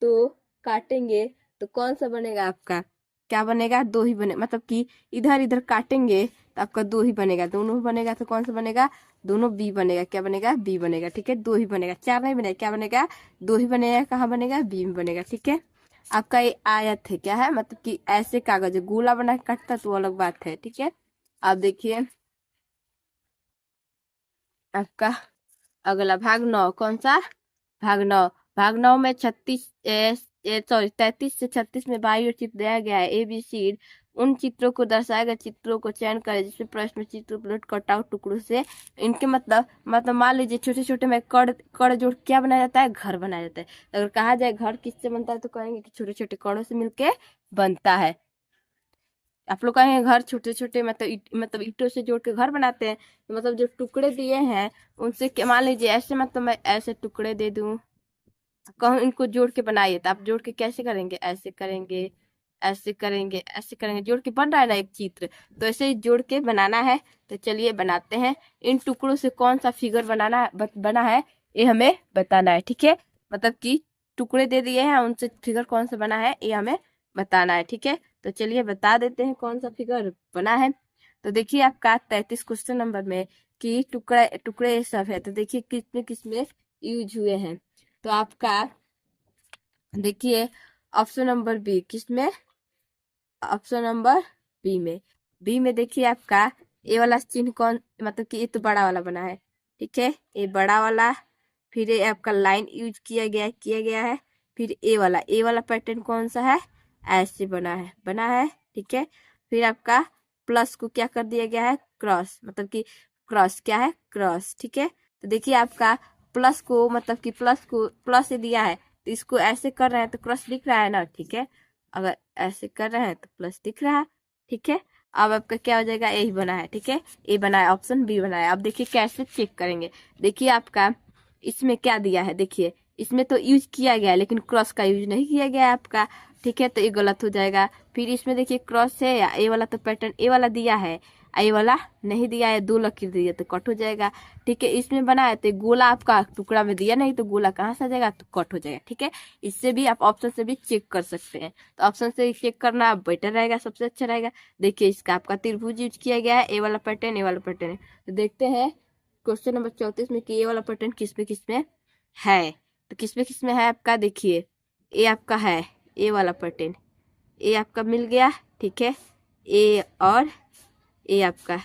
तो काटेंगे तो कौन सा बनेगा आपका, क्या बनेगा, दो ही बने, मतलब कि इधर इधर काटेंगे तो आपका दो ही बनेगा, दोनों बनेगा, तो कौन सा बनेगा, दोनों बी बनेगा, क्या बनेगा, बी बनेगा, ठीक है, दो ही बनेगा, चार नहीं बनेगा, क्या बनेगा, दो ही बनेगा, कहाँ बनेगा, बी में बनेगा, ठीक है। आपका ये आयत है, क्या है, मतलब कि ऐसे कागज है, गोला बना के काटता तो अलग बात है, ठीक है। अब देखिए आपका अगला भाग 9, कौन सा, भाग 9, भाग 9 में 36 सॉरी 33 से 36 में बाई और चित्र दिया गया है, ए बी सी। उन चित्रों को दर्शाए गए चित्रों को चयन करें जिसमें प्रश्न चित्र उपलब्ध कटआउट टुकड़ों से, इनके मतलब मान लीजिए छोटे छोटे में कड़ कड़ जोड़ क्या बनाया जाता है, घर बनाया जाता है। अगर कहा जाए घर किससे बनता है, तो कहेंगे कि छोटे छोटे कड़ों से मिलके बनता है। आप लोग कहेंगे घर छोटे छोटे मतलब मतलब ईंटों से जोड़ के घर बनाते हैं, तो मतलब जो टुकड़े दिए हैं उनसे मान लीजिए ऐसे, मतलब मैं ऐसे टुकड़े दे दूं, कहूँ इनको जोड़ के बनाइए, तो आप जोड़ के कैसे करेंगे, ऐसे करेंगे, ऐसे करेंगे, ऐसे करेंगे, जोड़ के बन रहा है ना एक चित्र, तो ऐसे ही जोड़ के बनाना है। तो चलिए बनाते हैं, इन टुकड़ों से कौन सा फिगर बना है ये हमें बताना है, ठीक है। मतलब कि टुकड़े दे दिए हैं, उनसे फिगर कौन सा बना है ये हमें बताना है, ठीक है। तो चलिए बता देते हैं कौन सा फिगर बना है। तो देखिए आपका 33 क्वेश्चन नंबर में कि टुकड़े टुकड़े ये सब है, तो देखिए किसमें किसमें यूज हुए हैं। तो आपका देखिए ऑप्शन नंबर बी, किसमें, ऑप्शन नंबर बी में, बी में देखिए आपका ए वाला चिन्ह कौन, मतलब कि ये तो बड़ा वाला बना है, ठीक है, ये बड़ा वाला। फिर ये आपका लाइन यूज किया गया है। फिर ए वाला पैटर्न कौन सा है, ऐसे बना है, ठीक है। फिर आपका प्लस को क्या कर दिया गया है, क्रॉस, मतलब कि क्रॉस क्या है, क्रॉस, ठीक है। तो देखिए आपका प्लस को, मतलब कि प्लस को प्लस से दिया है, तो इसको ऐसे कर रहे हैं तो क्रॉस दिख रहा है ना, ठीक है। अगर ऐसे कर रहे हैं तो प्लस दिख रहा है, ठीक है। अब आपका क्या हो जाएगा, यही बना है, ठीक है। ए बना है, ऑप्शन बी बना है। अब देखिए कैसे चेक करेंगे। देखिए आपका इसमें क्या दिया है, देखिए इसमें तो यूज किया गया है लेकिन क्रॉस का यूज नहीं किया गया है आपका, ठीक है, तो ये गलत हो जाएगा। फिर इसमें देखिए क्रॉस है, या ए वाला तो पैटर्न ए वाला दिया है, ए वाला नहीं दिया है, 2 लकीर दिया तो कट हो जाएगा, ठीक है। इसमें बना है तो गोला आपका टुकड़ा में दिया नहीं, तो गोला कहाँ से आ जाएगा, तो कट हो जाएगा, ठीक है। इससे भी आप ऑप्शन से भी चेक कर सकते हैं, तो ऑप्शन से चेक करना बेटर रहेगा, सबसे अच्छा रहेगा। देखिए इसका आपका त्रिभुज यूज किया गया है, ए वाला पैटर्न, ए वाला पैटर्न है। तो देखते हैं क्वेश्चन नंबर 34 में कि ए वाला पैटर्न किस में है। तो किस में है आपका, देखिए ए आपका है, ए वाला पैटर्न, ए आपका मिल गया, ठीक है। ए और ए आपका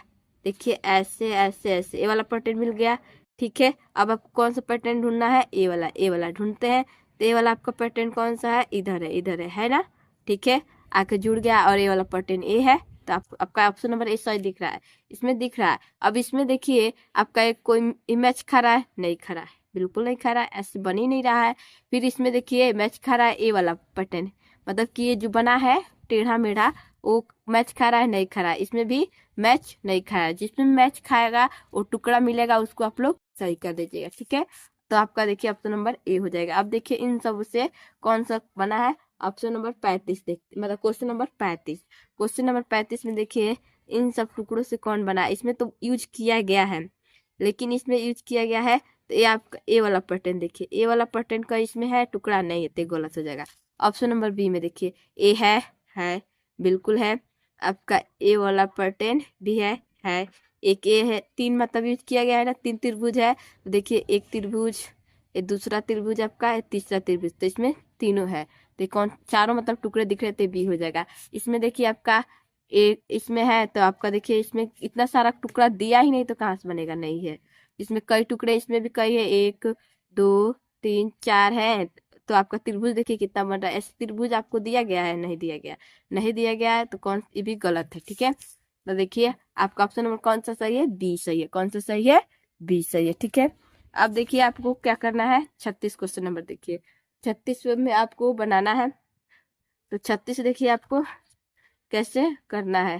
देखिए ऐसे ऐसे ऐसे ए वाला पैटर्न मिल गया, ठीक है। अब आपको कौन सा पैटर्न ढूंढना है, ए वाला ढूंढते हैं। तो ए वाला आपका पैटर्न कौन सा है, इधर है ना, ठीक है। आके जुड़ गया और ए वाला पैटर्न ए है, तो आपका ऑप्शन नंबर ए सही दिख रहा है, इसमें दिख रहा है। अब इसमें देखिए आपका एक कोई इमेज खड़ा है, नहीं खड़ा है, बिल्कुल नहीं खड़ा है, ऐसे बन ही नहीं रहा है। फिर इसमें देखिए मैच खा रहा है, ए वाला पैटर्न, मतलब कि ये जो बना है टेढ़ा मेढ़ा, वो मैच खा रहा है, नहीं खा रहा है। इसमें भी मैच नहीं खाया, जिसमें मैच खाएगा वो टुकड़ा मिलेगा, उसको आप लोग सही कर दीजिएगा, ठीक है। तो आपका देखिए ऑप्शन नंबर ए हो जाएगा। अब देखिए इन सब से कौन सा बना है, ऑप्शन नंबर 35 देखते, मतलब क्वेश्चन नंबर 35 में देखिए इन सब टुकड़ों से कौन बना है। इसमें तो यूज किया गया है, लेकिन इसमें यूज किया गया है तो ये आपका ए वाला पैटर्न, देखिए ए वाला पैटर्न का इसमें है, टुकड़ा नहीं है, तो गलत हो जाएगा। ऑप्शन नंबर बी में देखिए ए है, बिल्कुल है। आपका ए वाला पैटर्न भी है। एक ए है, 3 मतलब यूज किया गया है ना, 3 त्रिभुज है, तो देखिए एक त्रिभुज, ये दूसरा त्रिभुज आपका है, तीसरा त्रिभुज, तो इसमें तीनों है, तो कौन चारों मतलब टुकड़े दिख रहे थे, बी हो जाएगा। इसमें देखिए आपका एक इसमें है, तो आपका देखिए इसमें इतना सारा टुकड़ा दिया ही नहीं, तो कहाँ से बनेगा, नहीं है। इसमें कई टुकड़े, इसमें भी कई है, 1 2 3 4 है, तो आपका त्रिभुज देखिए कितना बन रहा है। ऐसे त्रिभुज आपको दिया गया है, नहीं दिया गया है, तो कौन, ये भी गलत है, ठीक है। तो देखिए आपका ऑप्शन नंबर कौन सा सही है, बी सही है। कौन सा सही है, बी सही है, ठीक है। अब देखिए आपको क्या करना है, 36 क्वेश्चन नंबर देखिए, 36 में आपको बनाना है। तो 36 देखिए आपको कैसे करना है।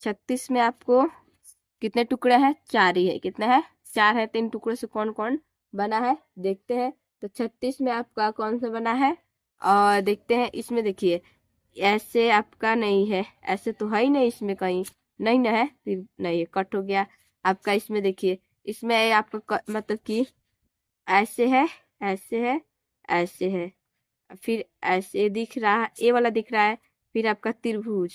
36 में आपको कितने टुकड़े हैं, 4 ही है, कितने हैं, 4 है। 3 टुकड़े से कौन कौन बना है देखते हैं। तो 36 में आपका कौन सा बना है, और देखते हैं। इसमें देखिए ऐसे आपका नहीं है, ऐसे तो है ही नहीं, इसमें कहीं नहीं ना है, फिर नहीं है, कट हो गया आपका। इसमें देखिए, इसमें आपका मतलब कि ऐसे है, ऐसे है, ऐसे है, फिर ऐसे दिख रहा है, ए वाला दिख रहा है। फिर आपका त्रिभुज,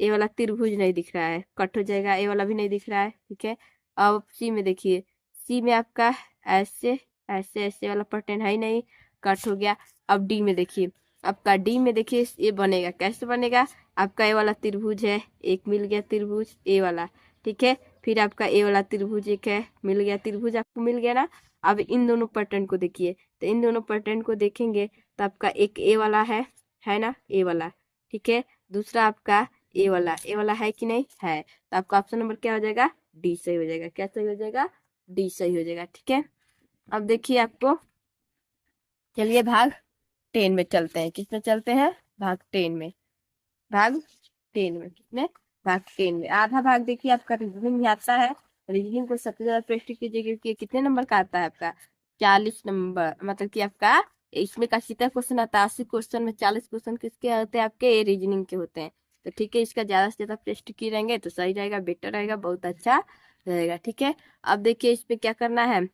ए वाला त्रिभुज नहीं दिख रहा है, कट हो जाएगा, ए वाला भी नहीं दिख रहा है, ठीक है। अब सी में देखिए, सी में आपका ऐसे ऐसे ऐसे वाला पैटर्न है ही नहीं, कट हो गया। अब डी में देखिए, आपका डी में देखिए ये बनेगा, कैसे बनेगा, आपका ए वाला त्रिभुज है, एक मिल गया त्रिभुज ए वाला, ठीक है। फिर आपका ए वाला त्रिभुज एक है, मिल गया त्रिभुज, आपको मिल गया ना। अब इन दोनों पैटर्न को देखिए, तो इन दोनों पैटर्न को देखेंगे तो आपका एक ए वाला है ना, ए वाला, ठीक है। दूसरा आपका ए वाला है कि नहीं है, तो आपका ऑप्शन नंबर क्या हो जाएगा, डी सही हो जाएगा। क्या सही हो जाएगा, डी सही हो जाएगा, ठीक है। अब देखिए आपको, चलिए भाग 10 में चलते हैं। किस में चलते हैं, भाग 10 में। भाग 10 में कितने, भाग 10 में आधा भाग देखिए आपका रीजनिंग में आता है। रीजनिंग को सबसे ज्यादा प्रैक्टिस कीजिए, क्योंकि कितने नंबर का आता है आपका, 40 नंबर, मतलब कि आपका इसमें का सीधा क्वेश्चन आता है। 80 क्वेश्चन में 40 क्वेश्चन किसके होते हैं, आपके रीजनिंग के होते हैं। तो ठीक है, इसका ज्यादा से ज्यादा प्रैक्टिस की रहेंगे तो सही रहेगा, बेटर रहेगा, बहुत अच्छा रहेगा, ठीक है। अब देखिए इस पे क्या करना है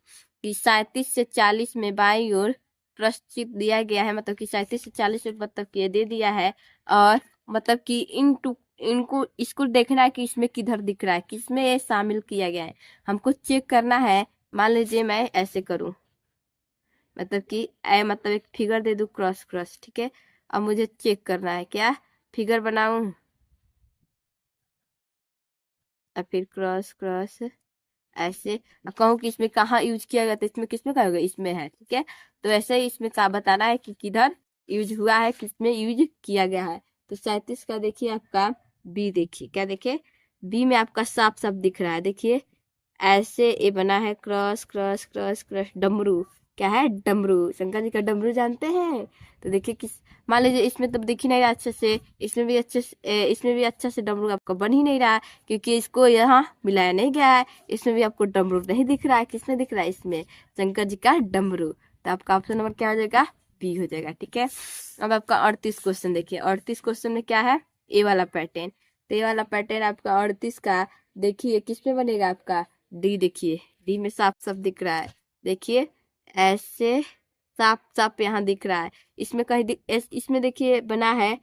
कि 37 से 40 में बाईं ओर प्रश्न चिन्ह दिया गया है, मतलब कि 37 से 40 मतलब कि ये दे दिया है, और मतलब कि इनको इसको देखना है कि इसमें किधर दिख रहा है, किसमें ये शामिल किया गया है, हमको चेक करना है। मान लीजिए मैं ऐसे करूं, मतलब कि मतलब एक फिगर दे दूं, क्रॉस क्रॉस, ठीक है। अब मुझे चेक करना है, क्या फिगर बनाऊं, और फिर क्रॉस क्रॉस ऐसे। कहूँ कि इसमें कहाँ यूज किया गया तो इसमें किसमें कहोगे, इसमें है, ठीक है। तो ऐसे ही इसमें का बताना है कि किधर यूज हुआ है, किसमें यूज किया गया है। तो 37 का देखिए आपका बी, देखिए क्या देखे, बी में आपका साफ साफ दिख रहा है, देखिए ऐसे ये बना है क्रॉस क्रॉस क्रॉस क्रॉस डमरू। क्या है, डमरू, शंकर जी का डमरू जानते हैं। तो देखिए किस, मान लीजिए इसमें तब दिख ही नहीं रहा अच्छे से, इसमें भी अच्छे से इसमें भी अच्छा से डमरू आपका बन ही नहीं रहा है, क्योंकि इसको यहाँ मिलाया नहीं गया है। इसमें भी आपको डमरू नहीं दिख रहा है, किसमें दिख रहा है, इसमें शंकर जी का डमरू। तो आपका ऑप्शन नंबर क्या हो जाएगा, बी हो जाएगा, ठीक है। अब आपका 38 क्वेश्चन देखिए, 38 क्वेश्चन में क्या है, ए वाला पैटर्न। तो ये वाला पैटर्न आपका 38 का देखिए किस में बनेगा आपका, डी, देखिए डी में साफ साफ दिख रहा है, देखिए ऐसे साफ साफ यहाँ दिख रहा है। इसमें कहीं इसमें देखिए बना है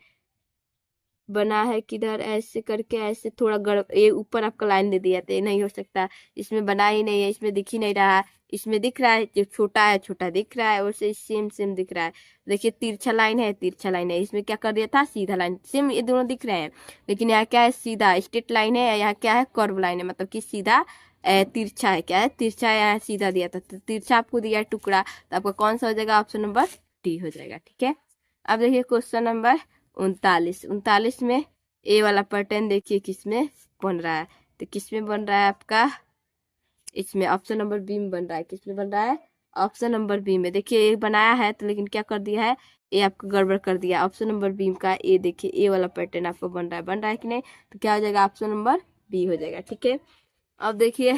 किधर, ऐसे करके ऐसे थोड़ा ये ऊपर आपका लाइन दे दिया, तो ये नहीं हो सकता, इसमें बना ही नहीं है, इसमें दिख ही नहीं रहा है। इसमें दिख रहा है जो छोटा है, छोटा दिख रहा है, और से सेम सेम दिख रहा है। देखिए तिरछा लाइन है, तिरछा लाइन है, इसमें क्या कर दिया था, सीधा लाइन, सेम ये दोनों दिख रहे हैं। लेकिन यहाँ क्या है, सीधा स्ट्रेट लाइन है, यहाँ क्या है, कर्व लाइन है, मतलब कि सीधा तिरछा है, क्या है, तिरछा यहाँ सीधा दिया था, तो तिरछा आपको दिया है टुकड़ा, तो आपका कौन सा हो जाएगा, ऑप्शन नंबर डी हो जाएगा, ठीक है। अब देखिए क्वेश्चन नंबर 39, 39 में ए वाला पैटर्न देखिए किसमें बन रहा है। तो किसमें बन रहा है आपका, इसमें ऑप्शन नंबर बी में बन रहा है, किसमें बन रहा है, ऑप्शन नंबर बी में। देखिए ये बनाया है तो लेकिन क्या कर दिया है, ये आपको गड़बड़ कर दिया, ऑप्शन नंबर बी का ए, देखिए ए वाला पैटर्न आपको बन रहा है कि नहीं, तो क्या हो जाएगा, ऑप्शन नंबर बी हो जाएगा, ठीक है। अब देखिए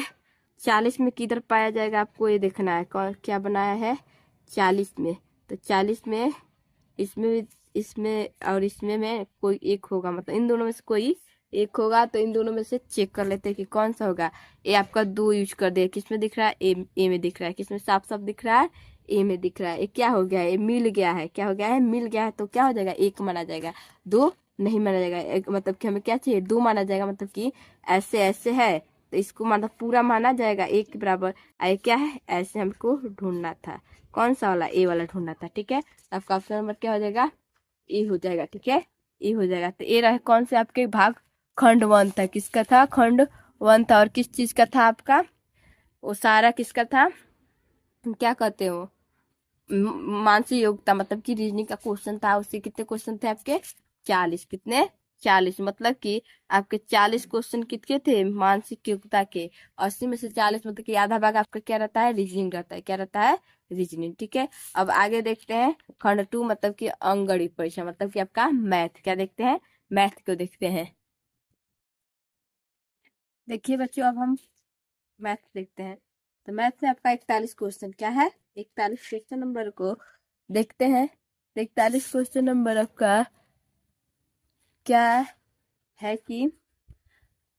40 में किधर पाया जाएगा, आपको ये देखना है, कौन क्या बनाया है 40 में। तो 40 में इसमें और इसमें में कोई एक होगा, मतलब इन दोनों में से कोई एक होगा, तो इन दोनों में से चेक कर लेते हैं कि कौन सा होगा। ए आपका दो यूज कर दिया, किसमें दिख रहा है, ए में दिख रहा है, किसमें साफ साफ दिख रहा है, ए में दिख रहा है। ये क्या हो गया है, ये मिल गया है, क्या हो गया है, मिल गया है, तो क्या हो जाएगा, एक माना जाएगा, दो नहीं माना जाएगा। एक मतलब कि हमें क्या चाहिए, दो माना जाएगा, मतलब कि ऐसे ऐसे है तो इसको मतलब पूरा माना जाएगा एक के बराबर। ये क्या है, ऐसे हमको ढूंढना था, कौन सा वाला, ए वाला ढूंढना था, ठीक है। आपका ऑप्शन नंबर क्या हो जाएगा, ए हो जाएगा, ठीक है, ए हो जाएगा। तो ए रहे कौन से आपके भाग, खंड 1 था, किसका था, खंड 1 था, और किस चीज का था आपका, वो सारा किसका था, क्या कहते हो, मानसिक योग्यता, मतलब कि रीजनिंग का क्वेश्चन था। उससे कितने क्वेश्चन थे आपके, 40, कितने, 40, मतलब कि आपके 40 क्वेश्चन कितने थे, मानसिक योग्यता के। 80 में से 40 मतलब कि आधा भाग आपका क्या रहता है, रीजनिंग रहता है, क्या रहता है, रीजनिंग, ठीक है। अब आगे देखते हैं खंड 2, मतलब कि अंगगणित परीक्षा, मतलब कि आपका मैथ, क्या देखते हैं, मैथ को देखते हैं। देखिए बच्चों अब हम मैथ देखते हैं। तो मैथ में आपका 41 क्वेश्चन, क्या है, 41 क्वेश्चन नंबर को देखते हैं। 41 क्वेश्चन नंबर आपका क्या है कि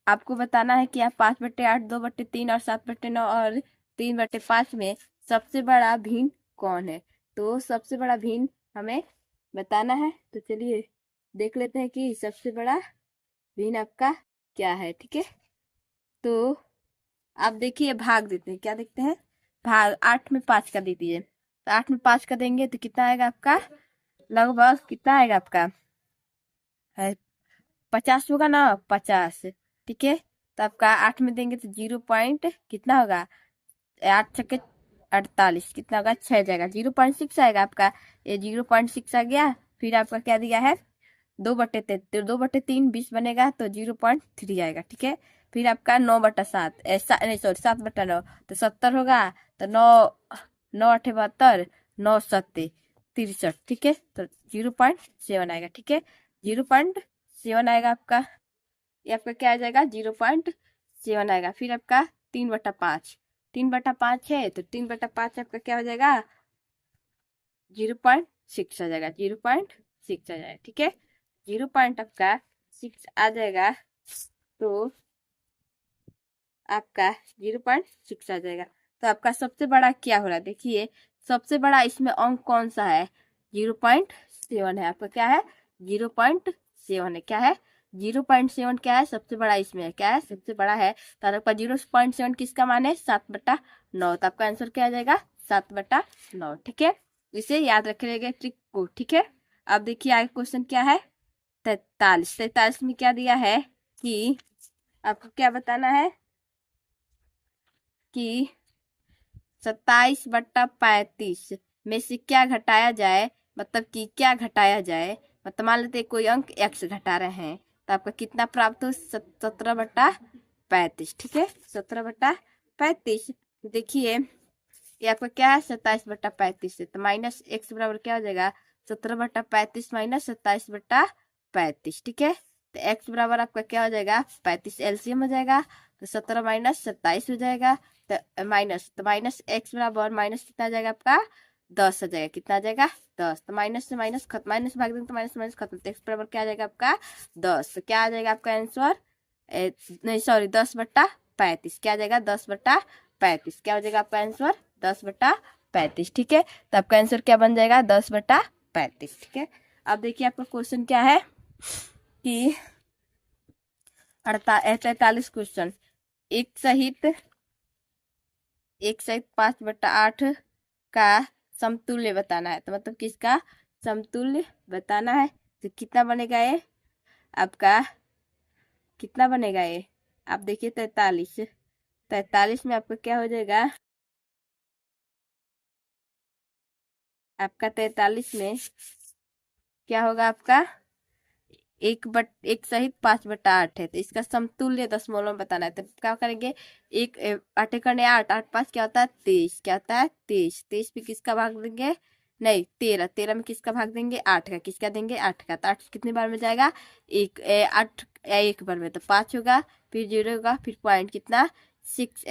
आपको बताना है कि आप 5/8, 2/3 और 7/9 और 3/5 में सबसे बड़ा भिन्न कौन है। तो सबसे बड़ा भिन्न हमें बताना है, तो चलिए देख लेते हैं कि सबसे बड़ा भिन्न आपका क्या है, ठीक है। तो आप देखिए भाग देते हैं, क्या देखते हैं, भाग 8 में 5 का दे दिए, तो 8 में 5 का देंगे तो कितना आएगा आपका, लगभग कितना आएगा आपका, है 50 होगा ना, 50, ठीक है। तो आपका 8 में देंगे तो 0 पॉइंट कितना होगा, 8×48 कितना होगा, 6 जाएगा, 0.6 आएगा आपका, ये 0.6 आ गया। फिर आपका क्या दिया है, 2/3, तो 2/3 20 बनेगा, तो 0.3 आएगा, ठीक है। फिर आपका 9/7, ऐसा नहीं सॉरी 7/9, तो 70 होगा, तो 9×8 = 72, 9×7 = 63, ठीक है। तो 0.7 आएगा, ठीक है, 0.7 आएगा आपका, ये आपका क्या आ जाएगा, 0.7 आएगा। फिर आपका 3/5, 3/5 है, तो 3/5 आपका क्या हो जाएगा, 0.6 आ जाएगा, 0.6 आ जाएगा, ठीक है, 0.6 आ जाएगा, तो आपका 0.6 आ जाएगा। तो आपका सबसे बड़ा क्या हो रहा है, देखिए सबसे बड़ा इसमें अंक कौन सा है, 0.7 है, आपका क्या है, 0.7 है, क्या है, 0.7 क्या है, सबसे बड़ा इसमें है, क्या है, सबसे बड़ा है। तो आपका 0.7 किसका मान है, 7/9, तो आपका आंसर क्या आ जाएगा, 7/9, ठीक है। इसे याद रखिएगा ट्रिक को, ठीक है। अब देखिए आगे क्वेश्चन क्या है, 43, 43 में क्या दिया है कि आपको क्या बताना है कि 27/35 में से क्या घटाया जाए, मतलब कि क्या घटाया जाए, मतलब मान लेते कोई अंक x घटा रहे हैं तो आपका कितना प्राप्त हो, 17/35। ठीक है, 17/35। देखिए ये आपका क्या है, 27/35 है, तो माइनस x बराबर क्या हो जाएगा, 17/35 माइनस 27/35। ठीक है, तो x बराबर आपका क्या हो जाएगा, 35 एलसीएम हो जाएगा, तो 17 माइनस 27 हो जाएगा, तो माइनस x बराबर माइनस कितना आ जाएगा आपका, 10 आ जाएगा। कितना आ जाएगा, 10। तो माइनस से माइनस खत्म, माइनस भाग देंगे तो माइनस माइनस खत्म, तो x बराबर क्या आ जाएगा आपका 10। तो क्या आ जाएगा आपका आंसर, नहीं सॉरी 10/35। क्या आ जाएगा, 10/35। क्या हो जाएगा आपका आंसर, 10/35। ठीक है, तो आपका आंसर क्या बन जाएगा, 10/35। ठीक है, अब देखिए आपका क्वेश्चन क्या है कि 43 क्वेश्चन, एक सहित 5/8 का समतुल्य बताना है। तो मतलब किसका समतुल्य बताना है, तो कितना बनेगा ये आपका, कितना बनेगा ये, आप देखिए 43 में आपका क्या हो जाएगा, आपका 43 में क्या होगा आपका, एक सहित 5/8 है, तो इसका समतुल्य दशमलव में बताना है। तो क्या करेंगे, एक 8 करने 8, 8 5 क्या होता है 23, क्या होता है 23, 23 पे किसका भाग देंगे, नहीं 13, 13 में किसका भाग देंगे, 8 का, किसका देंगे 8 का, तो 8 कितने बार में जाएगा, 8 एक बार में, तो 5 होगा, फिर 0 होगा, फिर पॉइंट कितना 6,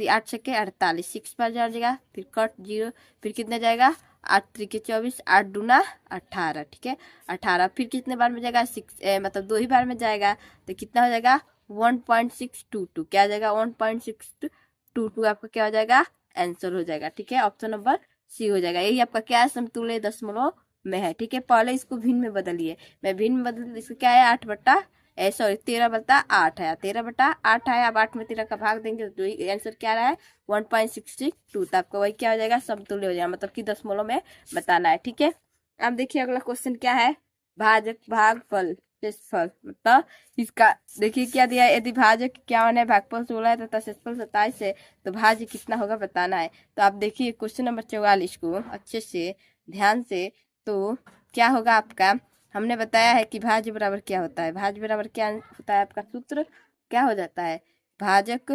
8 से 48, 6 बार जाएगा, फिर कट 0, फिर कितना जाएगा 8 3 24, 8 दूना 18। ठीक है, 18 फिर कितने बार में जाएगा, 6 मतलब 2 ही बार में जाएगा, तो कितना हो जाएगा 1.622। क्या हो जाएगा 1.622, आपका क्या हो जाएगा आंसर हो जाएगा। ठीक है, ऑप्शन नंबर सी हो जाएगा, यही आपका क्या है, समतुल्य दशमलव में है। ठीक है, पहले इसको भिन्न में बदलिए, मैं भिन्न में बदल, इसको क्या है 13/8 है, 13/8 है। अब 8 में 13 का भाग देंगे तो आंसर क्या रहा है 1.662, तो आपका वही क्या हो जाएगा समतुल्य हो जाएगा, मतलब कि दशमलव में बताना है। ठीक है, अब देखिए अगला क्वेश्चन क्या है, भाजक भागफल शेषफल, मतलब इसका देखिए क्या दिया है, यदि भाजक 51 है, भागफल 16 है तथा शेषफल 27 है, तो भाज्य कितना होगा बताना है। तो आप देखिए क्वेश्चन नंबर 44 को अच्छे से ध्यान से, तो क्या होगा आपका, हमने बताया है कि भाज्य बराबर क्या होता है, भाज्य बराबर क्या होता है, आपका सूत्र क्या हो जाता है, भाजक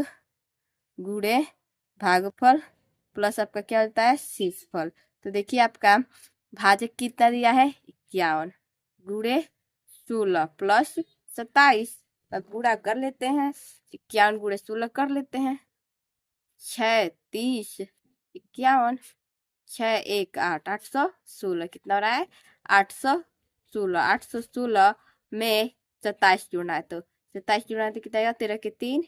गुणे भागफल प्लस आपका क्या होता है शेषफल। तो देखिए आपका भाजक कितना दिया है 51 गुणे 16 प्लस 27, अब गुणा कर लेते हैं, 51 गुणे 16 कर लेते हैं, 6 30 51, 6 1 8, 816 कितना हो रहा है 816, 816 में 27 जोड़ना है, तो 27 जोड़ना है तो कितना आएगा, 13 के 3,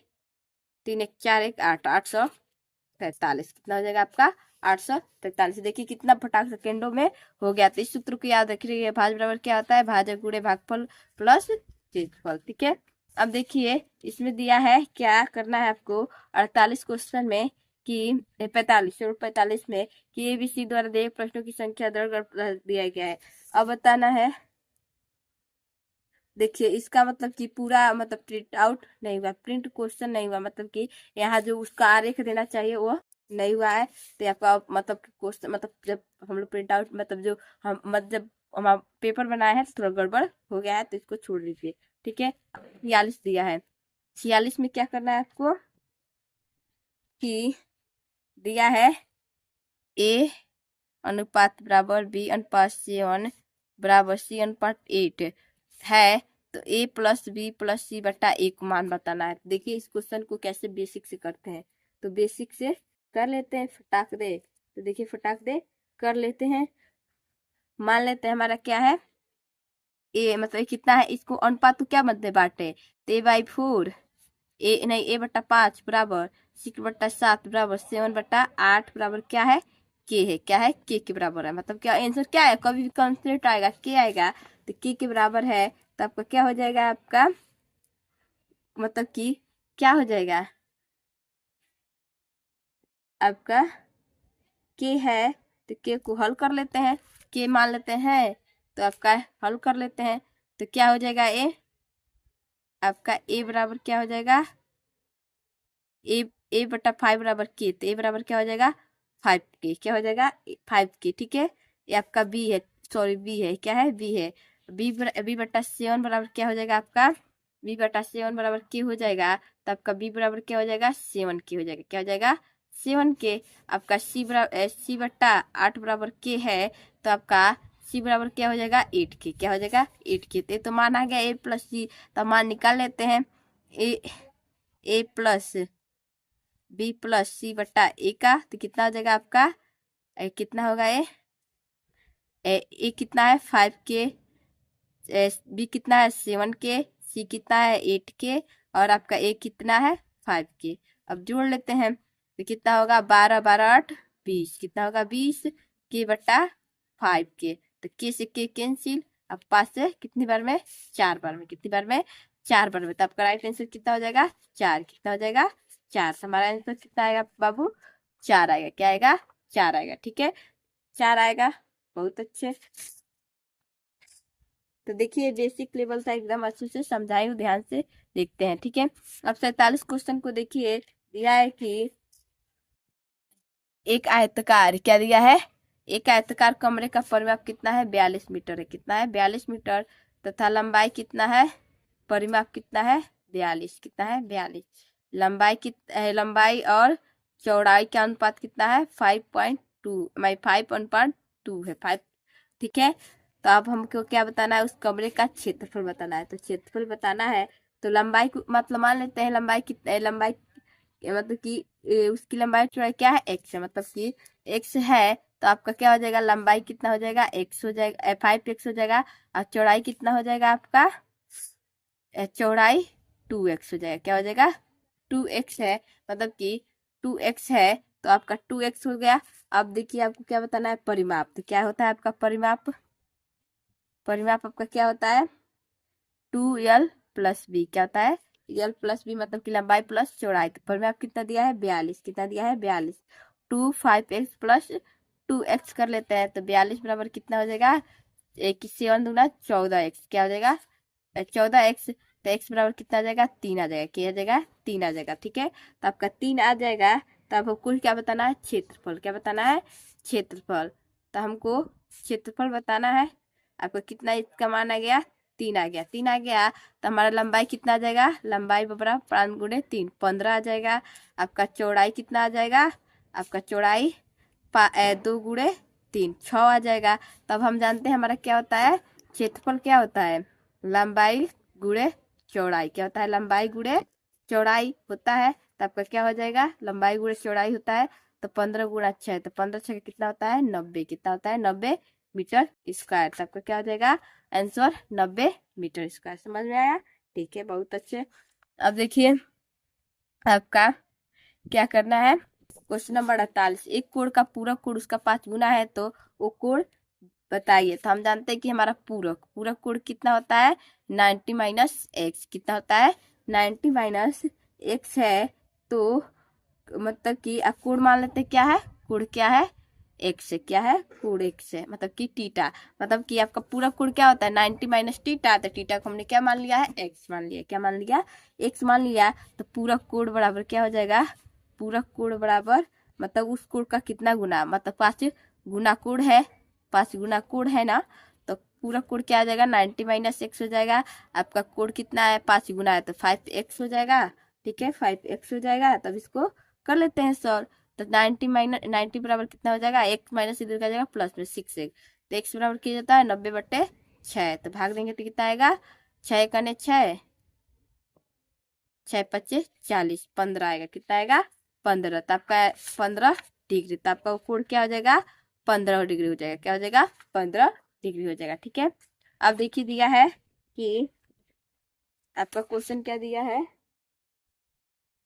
3 1 4 1 8, 843 कितना हो जाएगा आपका 843। देखिए कितना फटाक सेकेंडों में हो गया। तो इस सूत्र को याद रखिए, भाज्य बराबर क्या होता है, भाजक गुणे भागफल प्लस शेषफल। ठीक है, अब देखिए इसमें दिया है क्या करना है आपको 48 क्वेश्चन में कि 45 में कि एबीसी द्वारा दिए प्रश्नों की संख्या द्वारा दिया गया है। अब बताना है, देखिए इसका मतलब कि पूरा मतलब प्रिंट आउट नहीं हुआ, प्रिंट क्वेश्चन नहीं हुआ, मतलब कि यहाँ जो उसका आरेख देना चाहिए वो नहीं हुआ है। तो आपका मतलब क्वेश्चन, मतलब जब हम लोग प्रिंट आउट मतलब जो हम मतलब जब हमारा पेपर बनाया है थोड़ा गड़बड़ हो गया है, तो इसको छोड़ दीजिए। ठीक है, 46 दिया है, 46 में क्या करना है आपको कि दिया है ए अनुपात बराबर बी अनुपात सी वन बराबर सी अनुपात 8 है, तो ए प्लस बी प्लस सी बटा ए को मान बताना है। देखिए इस क्वेश्चन को कैसे बेसिक से करते हैं, तो बेसिक से कर लेते हैं फटाक दे, तो देखिए फटाक दे कर लेते हैं। मान लेते हैं हमारा क्या है ए, मतलब ए कितना है, इसको अनुपात तो क्या मध्य बांटे, तो a/4 ए नहीं a/5 बराबर 6/7 बराबर 7/8 बराबर क्या है के है, क्या है के बराबर है, मतलब क्या आंसर क्या है, कभी भी कॉन्स्टेंट आएगा के आएगा, तो के बराबर है, तो आपका क्या हो जाएगा, आपका मतलब कि क्या हो जाएगा आपका के है, तो के को हल कर लेते हैं, के मान लेते हैं, तो आपका हल कर लेते हैं, तो क्या हो जाएगा ए आपका ए बराबर क्या हो जाएगा, ए बटा 5 बराबर के, तो ए बराबर क्या हो जाएगा 5 के, क्या हो जाएगा 5 के, ठीक है। ये आपका बी है, सॉरी बी है, क्या है बी है। बी बटा 7 बराबर क्या हो जाएगा आपका, बी बटा 7 बराबर के हो जाएगा, तो आपका बी बराबर क्या हो जाएगा 7 के हो जाएगा, क्या हो जाएगा 7 के। आपका सी बटा 8 बराबर के है, तो आपका सी बराबर क्या हो जाएगा 8 के, क्या हो जाएगा 8 के। तो मान आ गया ए प्लस सी, तो मान निकाल लेते हैं। ए प्लस बी प्लस सी बटा ए का, तो कितना हो जाएगा आपका, कितना होगा ए कितना है 5 के, बी कितना है 7 के, सी कितना है 8 के, और आपका ए कितना है 5 के। अब जोड़ लेते हैं, तो कितना होगा 12 12 8 20, कितना होगा 20 के बटा 5 के। तो के से के कैंसिल, अब पास से कितनी बार में 4 बार में, कितनी बार में 4 बार में। तो आपका राइट आंसर कितना हो जाएगा 4, कितना हो जाएगा 4। हमारा आंसर कितना आएगा बाबू 4 आएगा, क्या आएगा 4 आएगा, ठीक है 4 आएगा, बहुत अच्छे। तो देखिए बेसिक लेवल था, एकदम अच्छे से समझाई हूँ, ध्यान से देखते हैं, ठीक है। अब 47 क्वेश्चन को देखिए, दिया है कि एक आयताकार, क्या दिया है, एक आयताकार कमरे का परिमाप कितना है 42 मीटर है, कितना है 42 मीटर, तथा लंबाई कितना है, परिमाप कितना है 42, कितना है 42। लंबाई और चौड़ाई का अनुपात कितना है 5.2 5.2 है 5, ठीक है। तो अब हमको क्या बताना है, उस कमरे का क्षेत्रफल बताना है। तो क्षेत्रफल बताना है, तो लंबाई मतलब मान लेते हैं लंबाई कितना, लंबाई मतलब कि उसकी लंबाई चौड़ाई क्या है एक्स है, मतलब कि एक्स है, तो आपका क्या हो जाएगा लंबाई कितना हो जाएगा एक्स हो जाएगा, 5x हो जाएगा, और चौड़ाई कितना हो जाएगा आपका, चौड़ाई 2x हो जाएगा, क्या हो जाएगा 2x है, मतलब कि 2x है, तो आपका 2x हो गया। अब देखिए आपको क्या बताना है परिमाप, तो क्या होता है आपका परिमाप, परिमाप आपका क्या होता है 2l प्लस बी, क्या होता है l प्लस बी, मतलब कि लंबाई प्लस चौड़ाई। तो परिमाप कितना दिया है 42, कितना दिया है 42, 2 5x प्लस 2x कर लेते हैं, तो 42 बराबर कितना हो जाएगा, 7 दूना 14x, क्या हो जाएगा 14x, तो x बराबर कितना आ जाएगा 3 आ जाएगा, क्या आ जाएगा 3 आ जाएगा, ठीक है। तो आपका 3 आ जाएगा, तो आपको कुल क्या बताना है क्षेत्रफल, क्या बताना है क्षेत्रफल। तो हमको क्षेत्रफल बताना है, आपको कितना इसका मान आ गया 3 आ गया, 3 आ गया, तो हमारा लंबाई कितना आ जाएगा, लंबाई बराबर 5 गुणे 3 15 आ जाएगा। आपका चौड़ाई कितना आ जाएगा, आपका चौड़ाई 2 गुणे 3 6 आ जाएगा। तब हम जानते हैं हमारा क्या होता है क्षेत्रफल, क्या होता है लंबाई गुणे चौड़ाई, क्या होता है लंबाई गुणे चौड़ाई होता है। तो आपका क्या हो जाएगा लंबाई गुणे चौड़ाई होता है, तो 15 गुणा 6, तो 15 6 कितना होता है 90, कितना होता है 90 मीटर स्क्वायर। तो आपका क्या हो जाएगा आंसर 90 मीटर स्क्वायर। समझ में आया, ठीक है बहुत अच्छे। अब देखिए आपका क्या करना है, क्वेश्चन नंबर 48, एक कोण का पूरक कोण उसका 5 गुना है, तो वो कोण बताइए। तो हम जानते हैं कि हमारा पूरक पूरक कोण कितना होता है 90 माइनस एक्स, कितना होता है 90 माइनस एक्स है, तो मतलब कि अब कोण मान लेते हैं क्या है, कोण क्या है एक्स है, क्या है कोण एक्स है, मतलब कि टीटा, मतलब कि आपका पूरा कोण क्या होता है 90 माइनस टीटा, तो टीटा को हमने क्या मान लिया है एक्स मान लिया, क्या मान लिया एक्स मान लिया। तो पूरा कोण बराबर क्या हो जाएगा, पूरा कोण बराबर मतलब उस कोण का कितना गुना, मतलब 5 गुना कोण है, 5 गुना कोण है ना, तो पूरा कोण क्या आ जाएगा 90 माइनस एक्स हो जाएगा। आपका कोण कितना है 5 गुना है, तो 5x हो जाएगा, ठीक है 5x हो जाएगा। तब इसको कर लेते हैं सर, तो 90 माइनस 90 बराबर कितना हो जाएगा, x माइनस इधर का जाएगा प्लस में 6x, तो x बराबर किया जाता है 90/6, तो भाग देंगे तो कितना आएगा 6 कने 6 6 5 40 15 आएगा, कितना आएगा 15, तो आपका 15 डिग्री, तो आपका कोण क्या हो जाएगा 15 डिग्री हो जाएगा, क्या हो जाएगा 15 डिग्री हो जाएगा, ठीक है। अब देखिए दिया है कि आपका क्वेश्चन क्या दिया है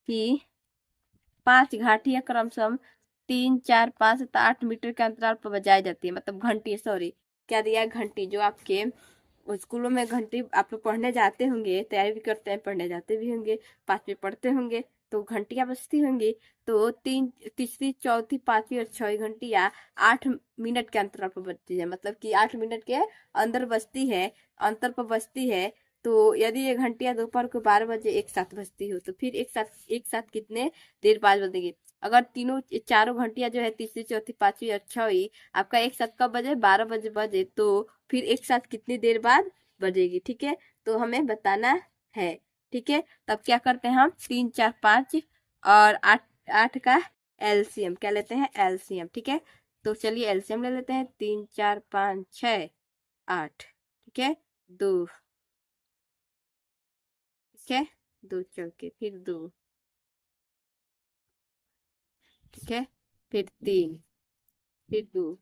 कि 5 घाटियां क्रमशः 3 4 5 8 मीटर के अंतराल पर बजाई जाती है, मतलब घंटी, सॉरी क्या दिया है घंटी, जो आपके स्कूलों में घंटी आप लोग पढ़ने जाते होंगे, तैयारी भी करते हैं, पढ़ने जाते भी होंगे, 5वीं पढ़ते होंगे, तो घंटियां बजती होंगी, तो तीसरी चौथी 5वीं और 6वीं घंटियां 8 मिनट के अंतराल पर बजती है, मतलब कि 8 मिनट के अंदर बजती है, अंतर पर बजती है। तो यदि ये घंटियां दोपहर को 12 बजे एक साथ बजती हो तो फिर एक साथ कितने देर बाद बजेगी। अगर तीनों चारों घंटियां जो है तीसरी चौथी पांचवी और छठी आपका एक साथ कब बजे 12 बजे बजे तो फिर एक साथ कितनी देर बाद बजेगी। ठीक है, तो हमें बताना है। ठीक है, तब क्या करते हैं हम 3 4 5 और 8 8 का एलसीएम क्या लेते हैं, एलसीएम। ठीक है, तो चलिए एलसीएम ले लेते हैं। 3 4 5 6 8। ठीक है, 2। ठीक है, 2 चौके फिर 2। ठीक है, फिर 3 फिर 2।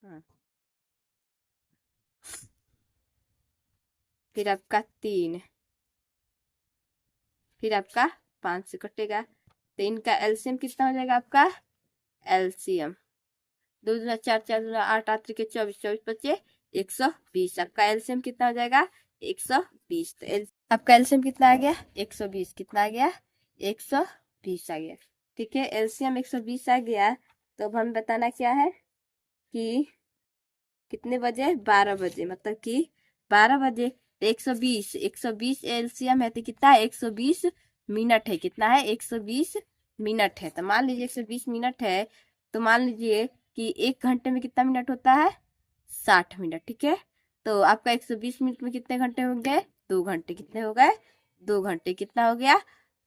हाँ, फिर आपका 3 फिर आपका 5 से कटेगा। तो इनका एलसीएम कितना हो जाएगा आपका, एलसीएम 2 दूना 4 4 दूना 8 8 के 24 24 बचे 120। आपका एलसीएम कितना हो जाएगा, 120। तो आपका एलसीएम कितना आ गया, 120। कितना आ गया, 120 आ गया। ठीक है, एलसीएम 120 आ गया। तो अब हमें बताना क्या है कि कितने बजे, 12 बजे, मतलब कि 12 बजे 120 120 एलसीएम है तो कितना है, 120 मिनट है। कितना है, 120 मिनट है। तो मान लीजिए 120 मिनट है तो मान लीजिए कि 1 घंटे में कितना मिनट होता है, 60 मिनट। ठीक है, तो आपका 120 मिनट में कितने घंटे हो गए, 2 घंटे। कितने हो गए, 2 घंटे। कितना हो गया,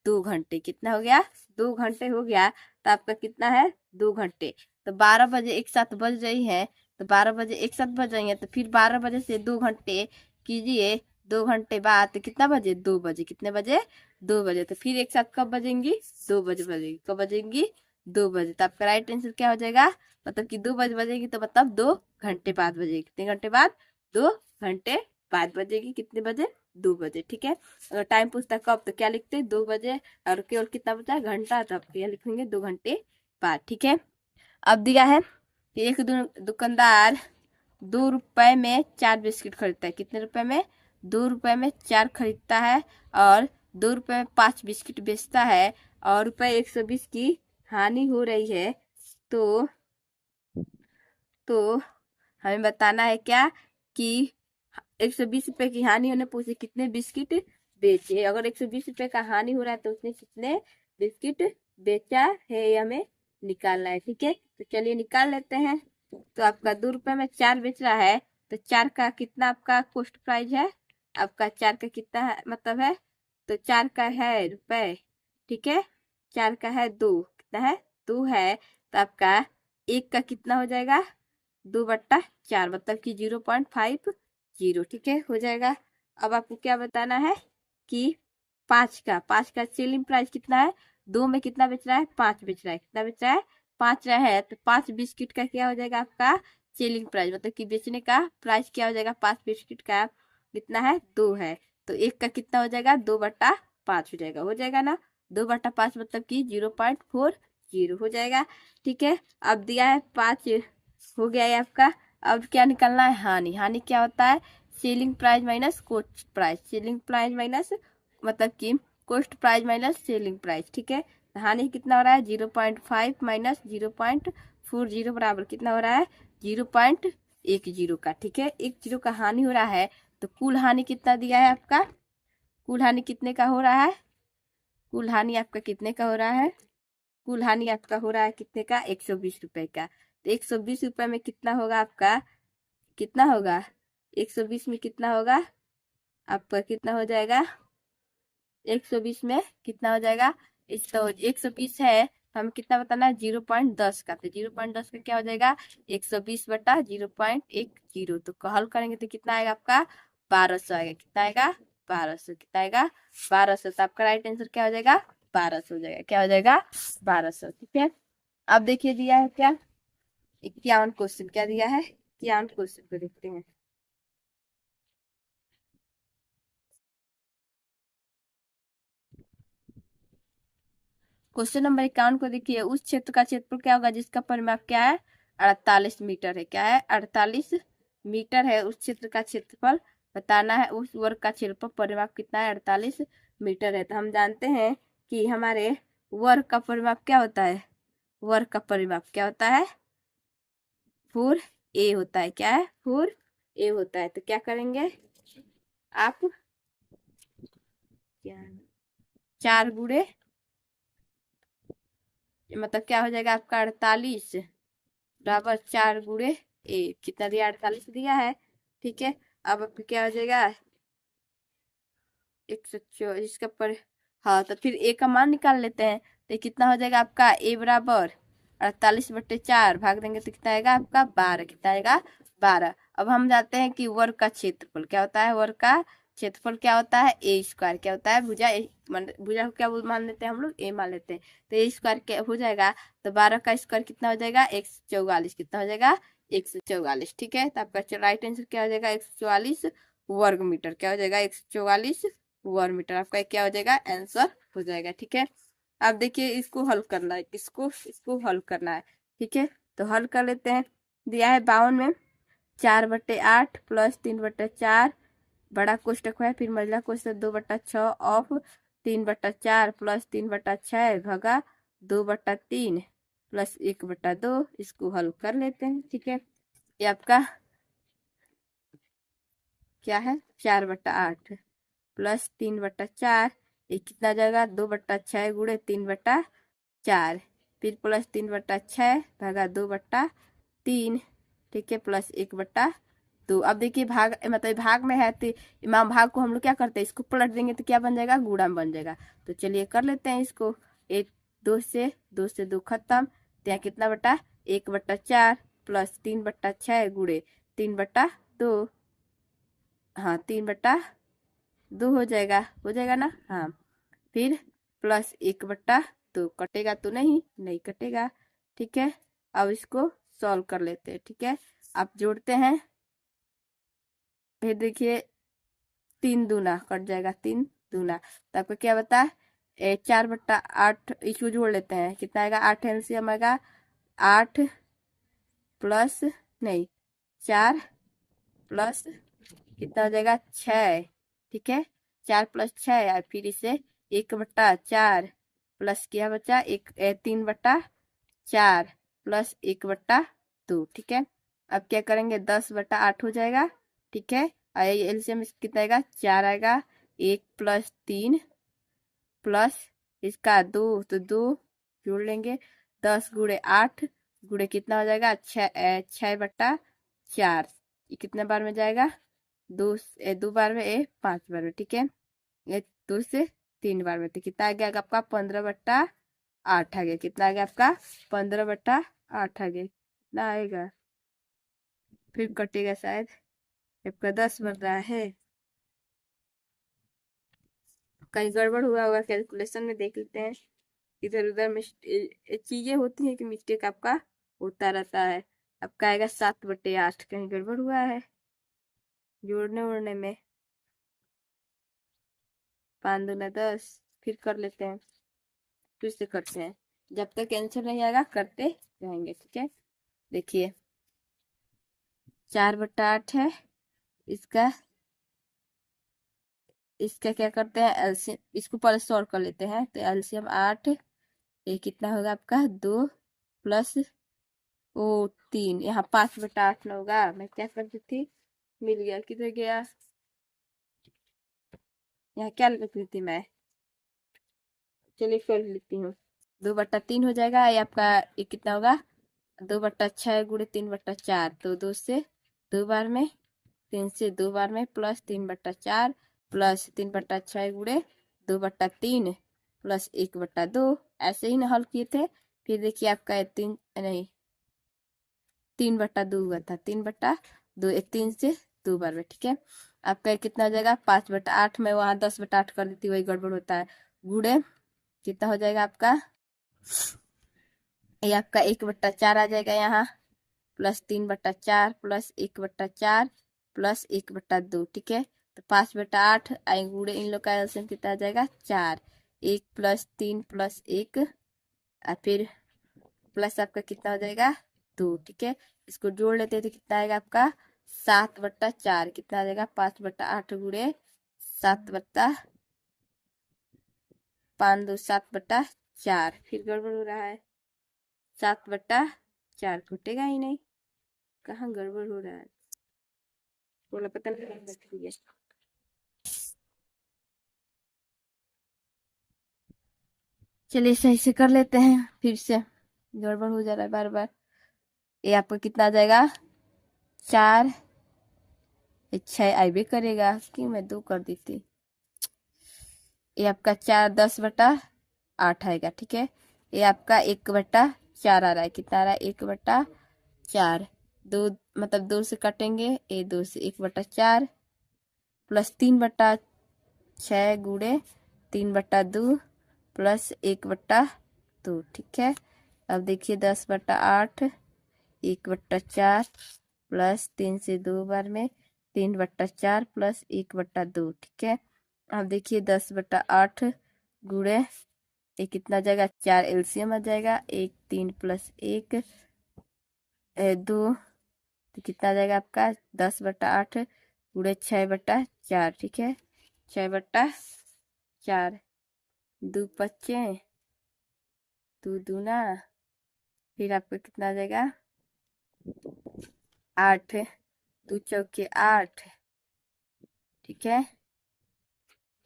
2 घंटे। कितना हो गया, 2 घंटे हो गया। तो आपका कितना है, 2 घंटे। तो 12 बजे एक साथ बज रही है तो 12 बजे एक साथ बज रही है तो फिर 12 बजे से 2 घंटे कीजिए, 2 घंटे बाद तो कितना बजे, 2 बजे। कितने बजे, 2 बजे। तो फिर एक साथ कब बजेंगी, 2 बजे बजेगी। कब बजेंगी, 2 बजे। तो आपका राइट आंसर क्या हो जाएगा, मतलब कि 2 बजे बजेगी तो मतलब 2 घंटे बाद बजेगी। कितने घंटे बाद, 2 घंटे बाद बजेगी। कितने बजे, 2 बजे। ठीक है, अगर टाइम पूछता है कब तो क्या लिखते हैं, 2 बजे। और केवल कितना बचा है, घंटा, तो आप क्या लिखेंगे, 2 घंटे बाद। ठीक है, अब दिया है कि एक दुकानदार 2 रुपए में 4 बिस्किट खरीदता है। कितने रुपए में, 2 रुपए में 4 खरीदता है और 2 रुपए में 5 बिस्किट बेचता है और रुपए 120 की हानि हो रही है। तो हमें बताना है क्या कि 120 रुपए की हानि होने पर उसे कितने बिस्किट बेचे। अगर 120 रुपए का हानि हो रहा है तो उसने कितने बिस्किट बेचा है, ये हमें निकालना है। ठीक है, तो चलिए निकाल लेते हैं। तो आपका 2 रुपए में 4 बेच रहा है तो 4 का कितना आपका कॉस्ट प्राइस है, आपका 4 का कितना है, मतलब है, तो 4 का है रुपए। ठीक है, 4 का है 2, कितना है, 2 है। तो आपका 1 का कितना हो जाएगा, 2/4, मतलब कि 0.50। ठीक है, हो जाएगा। अब आपको क्या बताना है कि 5 का सेलिंग प्राइस कितना है, 2 में कितना बेच रहा है, 5 बेच रहा है। कितना बेच रहा है, 5 रहा है तो 5 बिस्किट का क्या हो जाएगा आपका सेलिंग प्राइस, मतलब कि बेचने का प्राइस क्या हो जाएगा, 5 बिस्किट का कितना है, 2 है। तो 1 का कितना हो जाएगा, 2/5 हो जाएगा। हो जाएगा ना, 2/5 मतलब कि 0.40 हो जाएगा। ठीक है, अब दिया है 5 हो गया है आपका। अब क्या निकलना है, हानि। हानि क्या होता है, selling price minus cost price. Selling price minus, मतलब कि cost price minus selling price. ठीक है, हानि कितना हो रहा है, 0.5 माइनस 0.40 बराबर कितना हो रहा है, 0.10 का। ठीक है, 1 0 का हानि हो रहा है। तो कुल हानि कितना दिया है आपका, कुल हानि कितने का हो रहा है, कुल हानि आपका कितने का हो रहा है, कुल हानि आपका हो रहा है कितने का, 120 रुपए का। तो 120 रुपए में कितना होगा आपका, कितना होगा, 120 में कितना होगा आपका, कितना हो जाएगा, 120 में कितना हो जाएगा, इस तो 120 है तो हमें कितना बताना है, 0.10 का। तो 0.10 का क्या हो जाएगा, 120/0.10। तो हल करेंगे तो कितना आएगा आपका, 1200 आएगा। कितना आएगा, 1200। कितना आएगा, 1200। तो आपका राइट आंसर क्या हो जाएगा, 1200 हो जाएगा। क्या हो जाएगा, 1200। ठीक है, अब देखिए दिया है क्या, 51 क्वेश्चन। क्या दिया है, 51 क्वेश्चन को देखते हैं। क्वेश्चन नंबर 51 को देखिए, उस क्षेत्र का क्षेत्रफल क्या होगा जिसका परिमाप क्या है, 48 मीटर है। क्या है, 48 मीटर है उस क्षेत्र का क्षेत्रफल। बताना है उस वर्ग का क्षेत्रफल परिमाप कितना है, 48 मीटर है। तो हम जानते हैं कि हमारे वर्ग का परिमाप क्या होता है, वर्ग का परिमाप क्या होता है, 4a होता है। क्या है, 4a होता है। तो क्या करेंगे, आप क्या 4 गुणे मतलब क्या हो जाएगा आपका 48 बराबर 4 गुणे 1 कितना दिया 48 दिया है। ठीक है, अब आपका क्या हो जाएगा 124 का पर। हाँ तो फिर ए का मान निकाल लेते हैं। तो कितना हो जाएगा आपका ए बराबर 48/4 भाग देंगे तो कितना आएगा आपका 12। कितना आएगा 12। अब हम जाते हैं कि वर्ग का क्षेत्रफल क्या होता है। वर्ग का क्षेत्रफल क्या होता है ए स्क्वायर। क्या होता है भुजा भुजा को क्या मान लेते हैं हम लोग ए मान लेते हैं। तो ए स्क्वायर क्या हो जाएगा। तो 12 का स्क्वायर कितना हो जाएगा 144। कितना हो जाएगा 144। ठीक है, तो आपका राइट आंसर क्या हो जाएगा 144 वर्ग मीटर। क्या हो जाएगा 144 वर्ग मीटर। आपका क्या हो जाएगा आंसर हो जाएगा। ठीक है, अब देखिए इसको हल करना है। इसको हल करना है। ठीक है, तो हल कर लेते हैं। दिया है 52 में 4/8 प्लस 3/4 बड़ा कोष्टक है, फिर मझला कोष्टक 2/6 ऑफ 3/4 प्लस 3/6 भगा 2/3 प्लस 1/2। इसको हल कर लेते हैं। ठीक है, ये आपका क्या है 4/8 प्लस 3/4 ये कितना जाएगा 2/6 गुणे 3/4 फिर प्लस 3/6 भागा 2/3। ठीक है, प्लस 1/2। अब देखिए भाग मतलब भाग में है तो इमाम भाग को हम लोग क्या करते हैं इसको पलट देंगे तो क्या बन जाएगा गुणा में बन जाएगा। तो चलिए कर लेते हैं इसको। एक 2 से 2 खत्म तो यहाँ कितना बटा 1/4 प्लस 3/6 गुणे 3/2। हाँ 3/2 हो जाएगा ना। हाँ फिर प्लस 1/2 कटेगा तो नहीं नहीं कटेगा। ठीक है, अब इसको सॉल्व कर लेते हैं। ठीक है, आप जोड़ते हैं फिर देखिए 3 दूना कट जाएगा 3 दूना। तो आपको क्या बता 4/8 इसको जोड़ लेते हैं कितना आएगा 8 एलसीएम आएगा 8 प्लस नहीं 4 प्लस कितना हो जाएगा 6। ठीक है, 4 प्लस 6 फिर इसे 1/4 प्लस क्या बचा 3/4 प्लस 1/2। ठीक है, अब क्या करेंगे 10/8 हो जाएगा। ठीक है, एलसीएम कितना आएगा 4 आएगा 1 प्लस 3 प्लस इसका 2 तो 2 जोड़ लेंगे 10 गुणे 8 गुणे कितना हो जाएगा 6/4 ये कितने बार में जाएगा 2 बार में 5 बार में। ठीक है, ये 2 से 3 बार में तो कितना आ गया आपका 15/8 आ गया। कितना आ गया आपका 15/8 आ गया। कितना आएगा फिर कटेगा शायद आपका 10 बन रहा है। कहीं गड़बड़ हुआ होगा कैलकुलेशन में देख लेते हैं। इधर उधर चीजें होती हैं कि मिस्टेक आपका होता रहता है। आपका आएगा 7/8 कहीं गड़बड़ हुआ है जोड़ने उड़ने में। 5 दूना 10 फिर कर लेते हैं फिर से करते हैं जब तक आंसर नहीं आएगा करते रहेंगे। ठीक है, देखिए 4/8 है इसका इसका क्या करते हैं एलसीएम इसको पहले सॉल्व कर लेते हैं। तो एलसीएम 8 ये कितना होगा आपका 2 प्लस 3 यहाँ 5/8 ना होगा। मैं क्या करती थी मिल गया किधर गया यहाँ क्या लिखती थी मैं। चलिए कर लेती हूँ 2/3 हो जाएगा। ये आपका ये कितना होगा 2/6 गुणे 3/4 तो 2 से 2 बार में 3 से 2 बार में प्लस 3/4 प्लस 3/6 गुणे 2/3 प्लस 1/2 ऐसे ही ना हल किए थे। फिर देखिए आपका 3 नहीं 3/2 हुआ था 3/2 3 से 2 बार में। ठीक है, आपका कितना हो जाएगा 5/8 में वहां 10/8 कर देती वही गड़बड़ होता है। गुणे कितना हो जाएगा आपका ये आपका 1/4 आ जाएगा यहाँ प्लस 3/4 प्लस 1/4 प्लस 1/2। ठीक है, तो 5/8 आई गुणे इन लोग का एलसीएम कितना आ जाएगा 4 1 प्लस 3 प्लस 1 और फिर प्लस आपका कितना हो जाएगा 2। ठीक है, इसको जोड़ लेते हैं तो कितना आएगा आपका 7/4 कितना आ जाएगा 5/8 गुणे 7/5 2 7/4 फिर गड़बड़ हो रहा है 7/4 घटेगा ही नहीं कहाँ गड़बड़ हो रहा है बोला पता नहीं। चलिए सही से कर लेते हैं, फिर से गड़बड़ हो जा रहा है बार बार। ये आपका कितना आ जाएगा 4, 6 आई भी करेगा कि मैं 2 कर दी थी। ये आपका 4 10/8 आएगा, ठीक है। ये आपका 1/4 आ रहा है, कितना आ रहा है 1/4। 2 मतलब 2 से कटेंगे, ये 2 से 1/4 प्लस 3/6 गुणे 3/2 प्लस 1/2, ठीक है। अब देखिए 10/8 1/4 प्लस 3 से 2 बार में 3/4 प्लस 1/2, ठीक है। अब देखिए 10/8 गुणे ये कितना जाएगा 4 एलसीएम आ जाएगा, 1 3 प्लस 1 2, तो कितना जाएगा आपका 10/8 गुणे 6/4, ठीक है। 6/4 2 पच्चे 2 दूना, फिर आपका कितना आ जाएगा 8 2 चौके 8, ठीक है।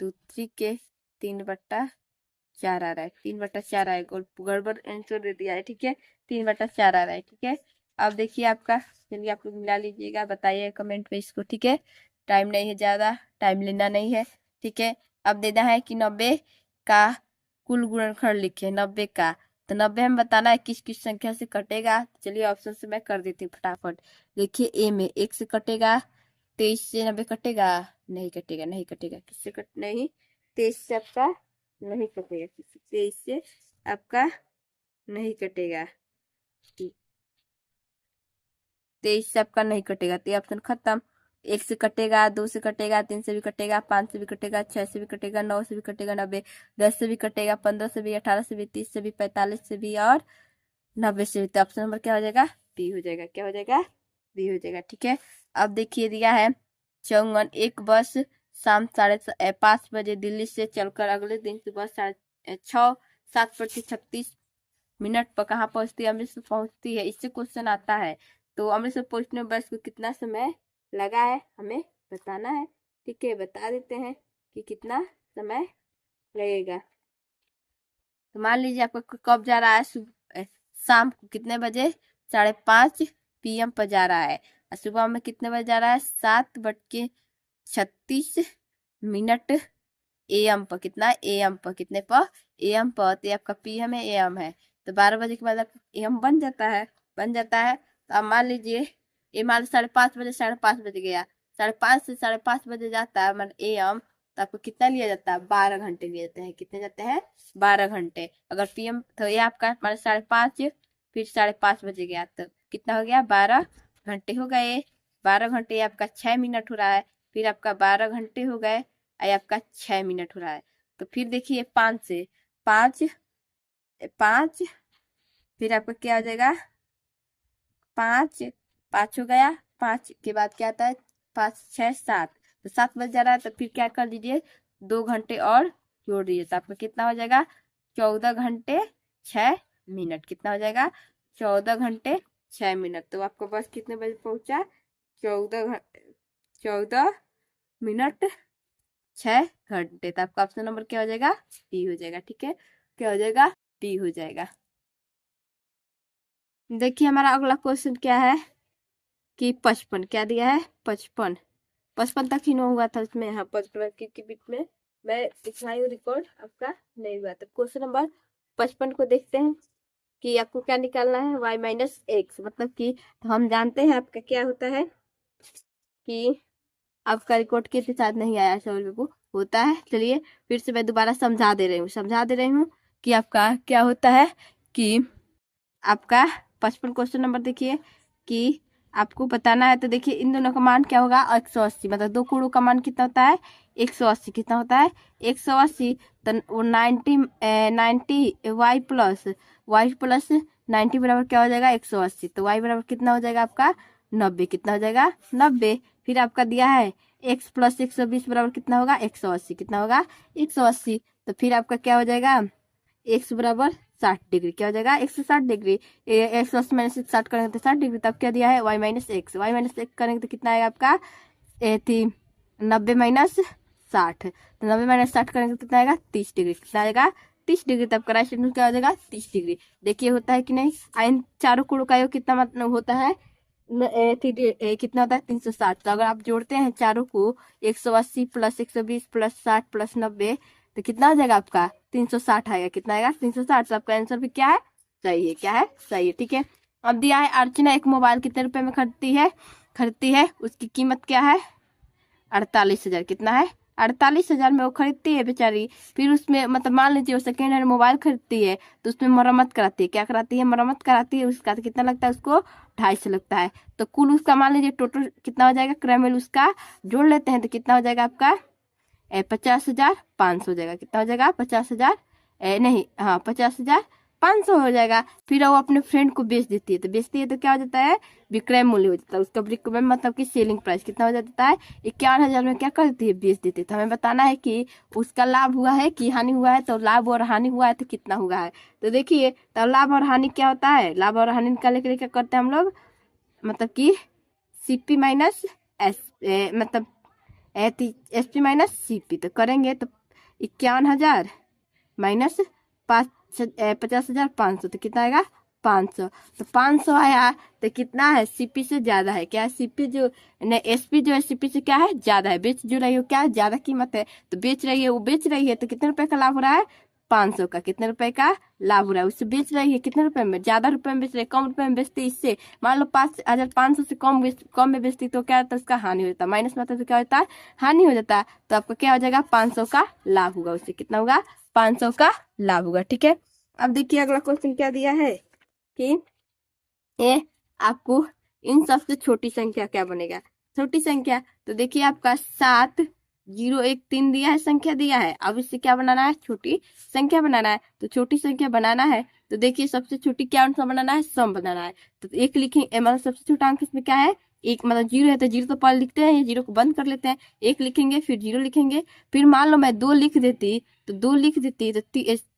2 त्रिके 3/4 आ रहा है, 3/4 है, गड़बड़ आंसर दे दिया है, ठीक है। 3/4 आ रहा है, ठीक है। अब देखिए आपका, चलिए आप लोग मिला लीजिएगा, बताइए कमेंट में इसको, ठीक है। टाइम नहीं है ज्यादा, टाइम लेना नहीं है, ठीक है। अब देना है कि 90 का कुल गुणनखंड लिखे, 90 का, तो 90 हमें बताना है किस किस संख्या से कटेगा। चलिए ऑप्शन से मैं कर देती हूँ फटाफट। देखिए ए में 1 से कटेगा, 23 से 90 कटेगा, नहीं कटेगा, नहीं कटेगा, किससे कट नहीं 23 से आपका नहीं कटेगा, 23 से आपका नहीं कटेगा, 23 से आपका नहीं कटेगा, तो ऑप्शन खत्म। 1 से कटेगा, 2 से कटेगा, 3 से भी कटेगा, 5 से भी कटेगा, 6 से भी कटेगा, 9 से भी कटेगा, 90 10 से भी कटेगा, 15 से भी, 18 से भी, 30 से भी, 45 से भी और 90 से भी। तो ऑप्शन नंबर क्या हो जाएगा बी हो जाएगा, क्या हो जाएगा बी हो जाएगा, ठीक है। अब देखिए दिया है 54 एक बस शाम 5:30 बजे दिल्ली से चलकर अगले दिन सुबह 7:36 पर कहाँ पहुंचती है, अमृतसर पहुंचती है। इससे क्वेश्चन आता है, तो अमृतसर पहुंचने में बस को कितना समय लगा है हमें बताना है, ठीक है। बता देते हैं कि कितना समय लगेगा। तो मान लीजिए आपको कब जा रहा है, शाम को कितने बजे 5:30 PM पर जा रहा है, और सुबह में कितने बजे जा रहा है 7:36 AM पर, कितना AM पर, कितने पर AM पर, तो आपका PM है AM है, तो 12 बजे के बाद आपका AM बन जाता है, बन जाता है। तो अब मान लीजिए ये मान 5:30 बजे 5:30 बजे गया, 5:30 से 5:30 बजे जाता है मान AM, तो आपको कितना लिया जाता है 12 घंटे लिए जाते हैं, कितने जाते हैं 12 घंटे। अगर PM तो ये आपका मान 5:30 फिर 5:30 बजे गया, तो कितना हो गया 12 घंटे हो गए। 12 घंटे आपका 6 मिनट हो रहा है, फिर आपका 12 घंटे हो गए, आपका 6 मिनट हो रहा है। तो फिर देखिए 5 से 5 फिर आपका क्या हो जाएगा 5 हो गया, 5 के बाद क्या आता है 5 6 7, तो 7 बज जा रहा है, तो फिर क्या कर दीजिए 2 घंटे और जोड़ दीजिए, तो आपका कितना हो जाएगा 14 घंटे 6 मिनट, कितना हो जाएगा 14 घंटे 6 मिनट। तो आपका बस कितने बजे पहुंचा 14 मिनट 6 घंटे, तो आपका ऑप्शन नंबर क्या हो जाएगा डी हो जाएगा, ठीक है। क्या हो जाएगा डी हो जाएगा। देखिए हमारा अगला क्वेश्चन क्या है कि 55 क्या दिया है 55 तक ही नहीं हुआ था उसमें, हाँ 55 के बीच में मैं दिखाई हूँ रिकॉर्ड, आपका नहीं हुआ। तो क्वेश्चन नंबर 55 को देखते हैं कि आपको क्या निकालना है y-x, मतलब कि हम जानते हैं आपका क्या होता है कि आपका रिकॉर्ड के साथ नहीं आया सवाल को होता है। चलिए फिर से मैं दोबारा समझा दे रही हूँ कि आपका क्या होता है कि आपका 55 क्वेश्चन नंबर देखिए कि आपको बताना है। तो देखिए इन दोनों का मान क्या होगा 180, मतलब 2 कुड़ों का मान कितना होता है 180, कितना होता है 180, तो 90 y प्लस 90 बराबर क्या हो जाएगा 180, तो y बराबर कितना हो जाएगा आपका 90, कितना हो जाएगा 90। फिर आपका दिया है x प्लस 120 बराबर कितना होगा 180, कितना होगा 180, तो फिर आपका क्या हो जाएगा x बराबर 60 डिग्री, क्या हो जाएगा 160 डिग्री, 180 माइनस 60 करेंगे तो 60 डिग्री, तब क्या दिया है y-x, y-x करेंगे तो कितना आएगा आपका 90 माइनस 60, तो 90 माइनस 60 करेंगे तो कितना आएगा 30 डिग्री, कितना आएगा 30 डिग्री, तब राइट साइड में क्या हो जाएगा 30 डिग्री। देखिए होता है कि नहीं। इन चारों कोणों का योग कितना मतलब होता है कितना होता है 360। तो अगर आप जोड़ते हैं चारों को 180 प्लस 120 प्लस 60 प्लस 90 तो कितना हो जाएगा आपका 360 आएगा। कितना आएगा 360। तो आपका आंसर भी क्या है सही है। क्या है सही है। ठीक है। अब दिया है अर्चना एक मोबाइल कितने रुपए में खरीदती है उसकी कीमत क्या है 48,000। कितना है 48,000 में वो खरीदती है बेचारी। फिर उसमें मतलब मान लीजिए वो सेकेंड हैंड मोबाइल खरीदती है तो उसमें मरम्मत कराती है। क्या कराती है मरम्मत कराती है। उसका तो कितना लगता है उसको 250 लगता है। तो कुल उसका मान लीजिए टोटल कितना हो जाएगा क्रेमल उसका जोड़ लेते हैं तो कितना हो जाएगा आपका 50,500 हो जाएगा। कितना हो जाएगा 50,000 नहीं हाँ 50,500 हो जाएगा। फिर वो अपने फ्रेंड को बेच देती है तो क्या हो जाता है विक्रय मूल्य हो जाता है उसका। विक्रय मतलब कि सेलिंग प्राइस कितना हो जाता है 51,000 में क्या कर देती है बेच देती है। तो हमें बताना है कि उसका लाभ हुआ है कि हानि हुआ है। तो लाभ और हानि हुआ है तो कितना हुआ है। तो देखिए तो लाभ और हानि क्या होता है। लाभ और हानि निकालने के लिए क्या करते हैं हम लोग मतलब कि सीपी माइनस एस मतलब एसपी माइनस सीपी। तो करेंगे तो 51,000 माइनस 50,500 तो कितना आएगा 500। तो 500 आया तो कितना है सीपी से ज्यादा है। क्या है सीपी जो नहीं एसपी जो है सीपी से क्या है ज्यादा है। बेच जो रही हो क्या है ज्यादा कीमत है तो बेच रही है वो बेच रही है तो कितने रुपए का लाभ हो रहा है 500 का। कितने रुपए का लाभ हो रहा है उससे बेच रही है कितने रुपए में ज्यादा रुपए में बेच रही है कम रुपए में बेचती है। इससे मान लो 5,500 से कम में बेचती तो क्या होता है उसका हानि हो जाता है। माइनस में तो क्या होता है हानि हो जाता है। तो आपका क्या हो जाएगा 500 का लाभ होगा उससे कितना होगा 500 का लाभ होगा। ठीक है। अब देखिए अगला क्वेश्चन क्या दिया है कि ये आपको इन सबसे छोटी संख्या क्या बनेगा। छोटी संख्या तो देखिए आपका 7,013 दिया है संख्या दिया है। अब इससे क्या बनाना है छोटी संख्या बनाना है। तो छोटी संख्या बनाना है तो देखिए सबसे छोटी क्या आंसर बनाना है सम बनाना है। तो एक लिखेंगे मतलब सबसे छोटा अंक इसमें क्या है एक मतलब 0 है तो 0 तो पहले लिखते हैं ये 0 को बंद कर लेते हैं। 1 लिखेंगे फिर 0 लिखेंगे। फिर मान लो मैं 2 लिख देती तो 2 लिख देती तो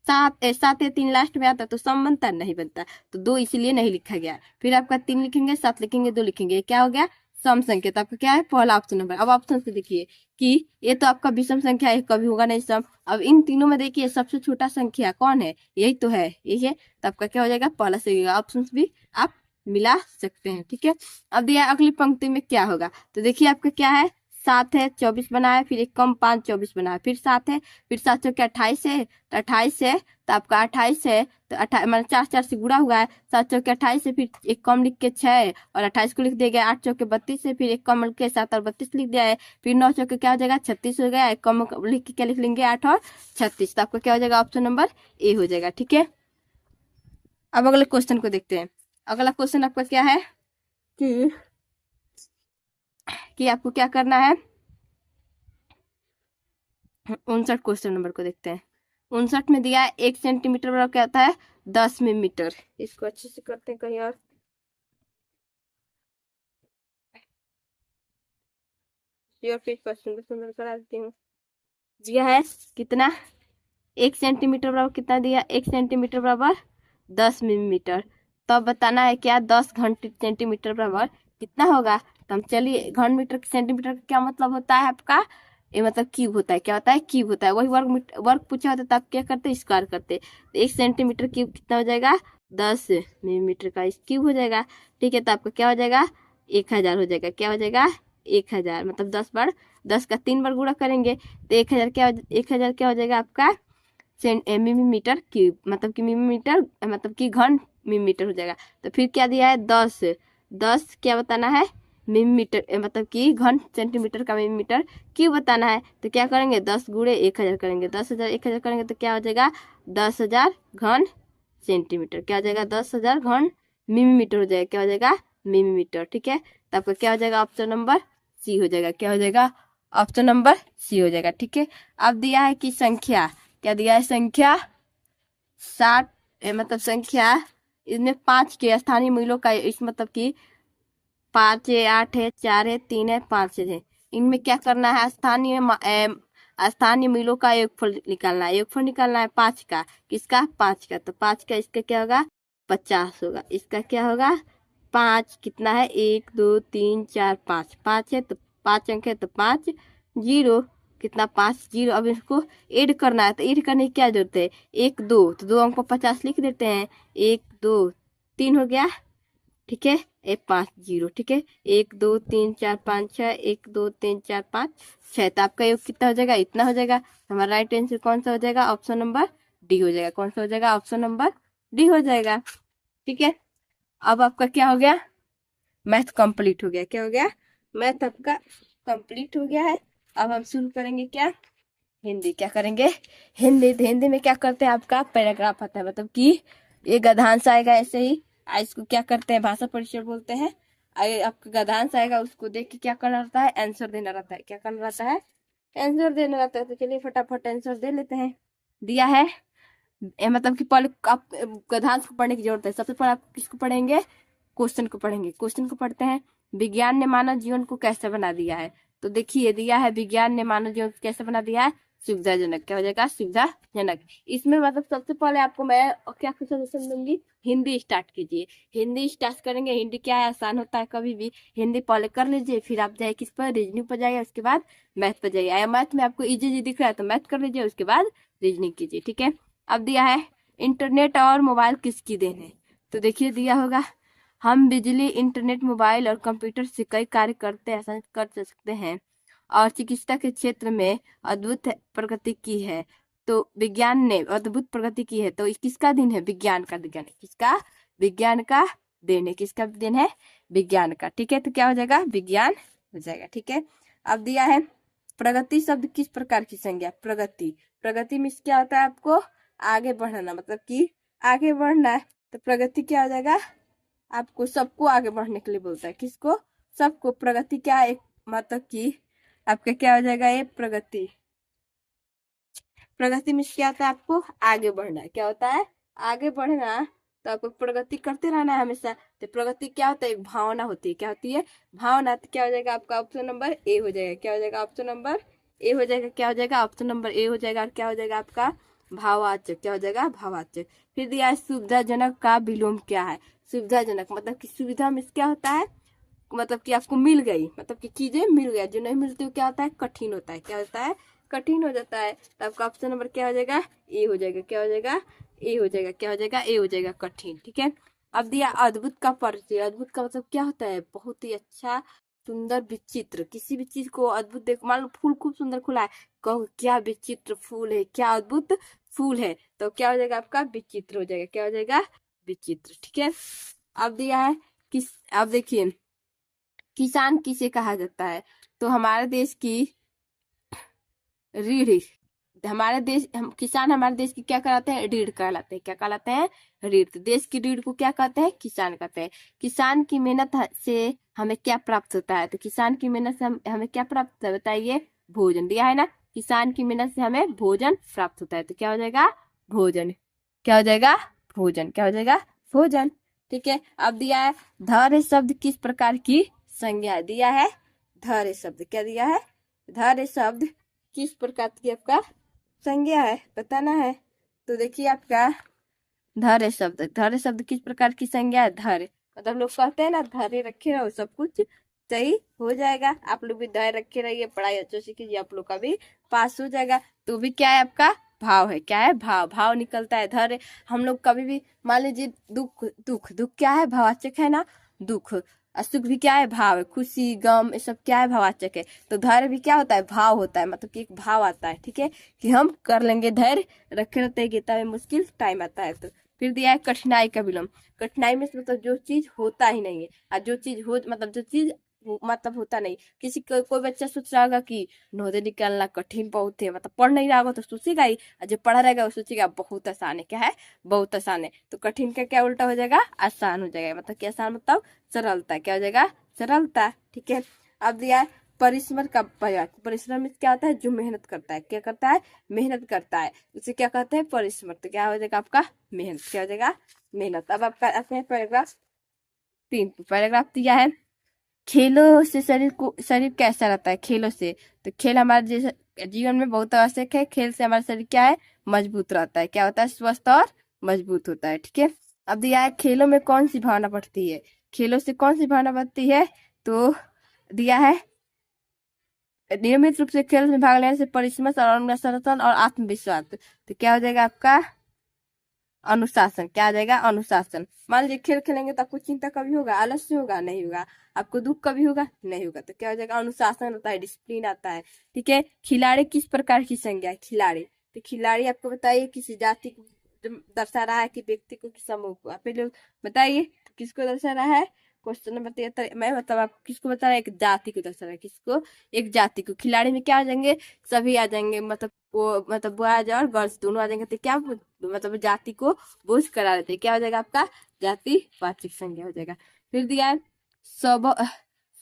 7 या 3 लास्ट में आता तो सम बनता नहीं बनता। तो 2 इसलिए नहीं लिखा गया। फिर आपका 3 लिखेंगे 7 लिखेंगे 2 लिखेंगे क्या हो गया सम संख्या। तो आपका क्या है पहला ऑप्शन नंबर। अब ऑप्शन से देखिए कि ये तो आपका विषम संख्या है कभी होगा नहीं सम। अब इन तीनों में देखिए सबसे छोटा संख्या कौन है यही तो है यही है। तो आपका क्या हो जाएगा पहला सही होगा। ऑप्शन भी आप मिला सकते हैं। ठीक है। अब दिया अगली पंक्ति में क्या होगा तो देखिए आपका क्या है 7 है 24 बना है फिर एक कम 5 24 बना है फिर 7 है फिर 7 चौके 28 है तो 28 है तो आपका 28 है तो 28 मतलब 4 से गुणा हुआ है 7 चौके 28 है फिर एक कम लिख के 6 और 28 को लिख दिया गया 8 चौके 32 है फिर एक कम लिख के 7 और 32 लिख दिया है फिर 9 चौके क्या हो जाएगा 36 हो गया। एक कम लिख के क्या लिख लेंगे 8 और 36। तो आपका क्या हो जाएगा ऑप्शन नंबर ए हो जाएगा। ठीक है। अब अगले क्वेश्चन को देखते हैं। अगला क्वेश्चन आपका क्या है कि आपको क्या करना है 59 क्वेश्चन नंबर को देखते हैं। 59 में दिया है 1 सेंटीमीटर बराबर क्या होता है 10 मिलीमीटर। इसको अच्छे से करते हैं कहीं और फिर क्वेश्चन को सुंदर करा देती हूँ। दिया है कितना 1 सेंटीमीटर बराबर कितना दिया 1 सेंटीमीटर बराबर 10 मिलीमीटर। तो अब बताना है क्या 10 घन सेंटीमीटर बराबर कितना होगा। तो हम चलिए घन मीटर सेंटीमीटर का क्या मतलब होता है आपका ये मतलब क्यूब होता है। क्या होता है क्यूब होता है। वही वर्ग पूछा होता है तो आप क्या करते स्क्वायर करते। तो 1 सेंटीमीटर क्यूब कितना हो जाएगा 10 मिलीमीटर का क्यूब हो जाएगा। ठीक है। तो आपका क्या हो जाएगा 1,000 हो जाएगा। क्या हो जाएगा 1,000 मतलब 10 बार 10 का 3 बार गुणा करेंगे तो 1,000 क्या हो जाएगा आपका मिलीमीटर क्यूब मतलब कि मिलीमीटर मतलब कि घन मिलीमीटर हो जाएगा। तो फिर क्या दिया है 10 क्या बताना है मिलीमीटर मतलब कि घन सेंटीमीटर का मिलीमीटर क्यों बताना है। तो क्या करेंगे 10 गुणे 1,000 करेंगे 10,000 1,000 करेंगे तो क्या हो जाएगा 10,000 घन सेंटीमीटर। क्या हो जाएगा 10,000 घन मिलीमीटर हो जाएगा। क्या हो जाएगा मिलीमीटर। ठीक है। तो आपका क्या हो जाएगा ऑप्शन नंबर सी हो जाएगा। क्या हो जाएगा ऑप्शन नंबर सी हो जाएगा। ठीक है। अब दिया है कि संख्या क्या दिया है संख्या 60 मतलब संख्या इसमें 5 के स्थानीय मूल्यों का इस मतलब कि 5 है 8 है 4 है 3 है 5 है। इनमें क्या करना है स्थानीय मूल्यों का योगफल निकालना है। योगफल निकालना है 5 का किसका 5 का। तो 5 का इसका क्या होगा 50 होगा। इसका क्या होगा 5 कितना है 1 2 3 4 5 5 है तो 5 अंक है तो 5 0 कितना 5 जीरो। अब इसको ऐड करना है, तो ऐड करने की क्या जरूरत है, 1 2, तो 2 अंक पर 50 लिख देते हैं, 1 2 3 हो गया, ठीक है, 5 जीरो, ठीक है, 1 2 3 4 5 6, 1 2 3 4 5 6, तो आपका योग कितना हो जाएगा, इतना हो जाएगा। हमारा राइट आंसर कौन सा हो जाएगा, ऑप्शन नंबर डी हो जाएगा। कौन सा हो जाएगा, ऑप्शन नंबर डी हो जाएगा, ठीक है। अब आपका क्या हो गया, मैथ कंप्लीट हो गया। क्या हो गया, मैथ आपका कंप्लीट हो गया है। अब हम शुरू करेंगे क्या, हिंदी। क्या करेंगे, हिंदी। तो हिंदी में क्या करते हैं, आपका पैराग्राफ आता है, मतलब कि ये गद्यांश आएगा ऐसे ही। इसको क्या करते हैं, भाषा परिचय बोलते हैं। आपका गद्यांश आएगा, उसको देख के क्या करना रहता है, आंसर देना रहता है। क्या करना रहता है, आंसर देना रहता है। तो चलिए फटाफट आंसर दे लेते हैं। दिया है, मतलब कि पहले आप गद्यांश को पढ़ने की जरूरत है। सबसे पहले आप किसको पढ़ेंगे, क्वेश्चन को पढ़ेंगे। क्वेश्चन को पढ़ते हैं, विज्ञान ने मानव जीवन को कैसे बना दिया है। तो देखिए दिया है, विज्ञान ने मानव जीवन को कैसे बना दिया है, सुविधाजनक। क्या हो जाएगा, सुविधाजनक। इसमें मतलब सबसे पहले आपको मैं क्या सजेशन दूंगी, हिंदी स्टार्ट कीजिए। हिंदी स्टार्ट करेंगे, हिंदी क्या है, आसान होता है कभी भी। हिंदी पहले कर लीजिए, फिर आप जाए किस पर, रीजनिंग पर जाइए, उसके बाद मैथ पर जाइए। या मैथ में आपको इजी दिख रहा है तो मैथ कर लीजिए, उसके बाद रीजनिंग कीजिए, ठीक है। अब दिया है, इंटरनेट और मोबाइल किसकी देन है। तो देखिए दिया होगा, हम बिजली, इंटरनेट, मोबाइल और कंप्यूटर से कई कार्य करते ऐसा कर सकते हैं और चिकित्सा के क्षेत्र में अद्भुत प्रगति की है। तो विज्ञान ने अद्भुत प्रगति की है, तो किसका दिन है, विज्ञान का दिन है। किसका, विज्ञान का दिन है। किसका दिन है, विज्ञान का, ठीक है। तो क्या हो जाएगा, विज्ञान हो जाएगा, ठीक है। अब दिया है, प्रगति शब्द किस प्रकार की संज्ञा। प्रगति, प्रगति में क्या होता है, आपको आगे बढ़ना, मतलब कि आगे बढ़ना है। तो प्रगति क्या हो जाएगा, आपको सबको आगे बढ़ने के लिए बोलता है। किसको, सबको। प्रगति क्या है, मतलब कि आपका क्या हो जाएगा, ये प्रगति। प्रगति में क्या होता है, आपको आगे बढ़ना है। क्या होता है, आगे बढ़ना। तो आपको प्रगति करते रहना है हमेशा। तो प्रगति क्या होता है, एक भावना होती है। क्या होती है, भावना। तो क्या हो जाएगा, आपका ऑप्शन नंबर ए हो जाएगा। क्या हो जाएगा, ऑप्शन नंबर ए हो जाएगा। क्या हो जाएगा, ऑप्शन नंबर ए हो जाएगा। और क्या हो जाएगा आपका, भाववाचक। क्या हो जाएगा, भाववाचक। फिर दिया है, सुविधाजनक का विलोम क्या है। सुविधाजनक मतलब कि सुविधा में क्या होता है, मतलब कि आपको मिल गई, मतलब कि चीजें मिल गया। जो नहीं मिलती वो क्या होता है, कठिन होता है। क्या होता है, कठिन हो जाता है। तो आपका ऑप्शन नंबर क्या हो जाएगा, ए हो जाएगा। क्या हो जाएगा, ए हो जाएगा। क्या हो जाएगा, ए हो जाएगा, कठिन, ठीक है। अब दिया अद्भुत का परिचय। अद्भुत का मतलब क्या होता है, बहुत ही अच्छा, सुंदर, विचित्र। किसी भी चीज को अद्भुत देख, मान लो फूल खूब सुंदर खुला है, कहो क्या विचित्र फूल है, क्या अद्भुत फूल है। तो क्या हो जाएगा, आपका विचित्र हो जाएगा। क्या हो जाएगा, विचित्र, ठीक है। अब दिया है, किस, अब देखिए, किसान किसे कहा जाता है। तो हमारे देश की रीढ़, हमारे देश, हम किसान हमारे देश की क्या कहलाते हैं, रीढ़ कहलाते हैं। क्या कहलाते हैं, रीढ़। तो देश की रीढ़ को क्या कहते हैं, किसान कहते हैं। किसान की मेहनत से हमें क्या प्राप्त होता है। तो किसान की मेहनत से हमें क्या प्राप्त होता है, बताइए, भोजन। दिया है ना, किसान की मेहनत से हमें भोजन प्राप्त होता है। तो क्या हो जाएगा, भोजन। क्या हो जाएगा, भोजन। क्या हो जाएगा, भोजन, ठीक है। अब दिया है, धैर्य शब्द किस प्रकार की संज्ञा। दिया है, धैर्य शब्द। क्या दिया है, धैर्य शब्द किस प्रकार की आपका संज्ञा है, बताना है। तो देखिए आपका धैर्य शब्द, धैर्य शब्द किस प्रकार की संज्ञा है, धैर्य। मतलब लोग कहते हैं ना, धैर्य रखे रहो सब कुछ सही हो जाएगा। आप लोग भी धैर्य रखे रहिए, पढ़ाई अच्छे से कीजिए, आप लोग का भी पास हो जाएगा। तो भी क्या है, आपका भाव है। क्या है, भाव, भाव निकलता है। धैर्य हम लोग कभी भी, मान लीजिए दुख, दुख, दुख क्या है, भाववाचक है ना, दुख। और सुख भी क्या है, भाव है। खुशी, गम, ये सब क्या है, भाववाचक है। तो धैर्य भी क्या होता है, भाव होता है, मतलब कि एक भाव आता है, ठीक है, कि हम कर लेंगे, धैर्य रखे रहते हैं, गीता में मुश्किल टाइम आता है। तो फिर दिया है, कठिनाई का विलंब। कठिनाई में मतलब जो चीज होता ही नहीं है, और जो चीज हो, मतलब जो चीज मतलब होता नहीं। किसी कोई बच्चा सोच रहा होगा कि नोदे निकालना कठिन बहुत है, मतलब पढ़ नहीं रहा होगा तो सोचेगा ही, और जो पढ़ा रहेगा वो सोचेगा बहुत आसान है। क्या है, बहुत आसान है। तो कठिन का क्या उल्टा हो जाएगा, आसान हो जाएगा। मतलब कि आसान मतलब सरलता। क्या हो जाएगा, सरलता, ठीक है। अब दिया है, परिश्रम का प्रयास। परिश्रम में क्या होता है, जो मेहनत करता है। क्या करता है, मेहनत करता है, उसे क्या कहते हैं, परिश्रम। तो क्या हो जाएगा आपका, मेहनत। क्या हो जाएगा, मेहनत। अब आपका आते हैं पैराग्राफ 3। पैराग्राफ दिया है, खेलों से शरीर कैसा रहता है, खेलों से। तो खेल हमारे जैसे जीवन में बहुत आवश्यक है। खेल से हमारा शरीर क्या है, मजबूत रहता है। क्या होता है, स्वस्थ और मजबूत होता है, ठीक है। अब दिया है, खेलों में कौन सी भावना बढ़ती है। खेलों से कौन सी भावना बढ़ती है। तो दिया है, नियमित रूप से खेल में भाग लेने से परिश्रम और अनुशासन और आत्मविश्वास। तो क्या हो जाएगा आपका अनुशासन। क्या आ जाएगा अनुशासन। मान लीजिए खेल खेलेंगे तो आपको चिंता कभी होगा, आलस्य होगा नहीं होगा, आपको दुख कभी होगा नहीं होगा। तो क्या हो जाएगा अनुशासन होता है, डिसिप्लिन आता है। ठीक है। खिलाड़ी किस प्रकार की संज्ञा है। खिलाड़ी, तो खिलाड़ी आपको बताइए किसी जाति को दर्शा रहा है कि व्यक्ति को, कि समूह को। आप लोग बताइए किसको दर्शा रहा है। क्वेश्चन नंबर 73 मैं मतलब आप किसको बता रहा है, एक जाति को दर्शा रहा है। किसको, एक जाति को। खिलाड़ी में क्या आ जाएंगे, सभी आ जाएंगे, मतलब वो मतलब बॉयज और गर्ल्स दोनों आ जाएंगे। तो क्या मतलब जाति को बोझ करा देते हैं। क्या हो जाएगा आपका जाति वाचक संज्ञा हो जाएगा। फिर दिया है सब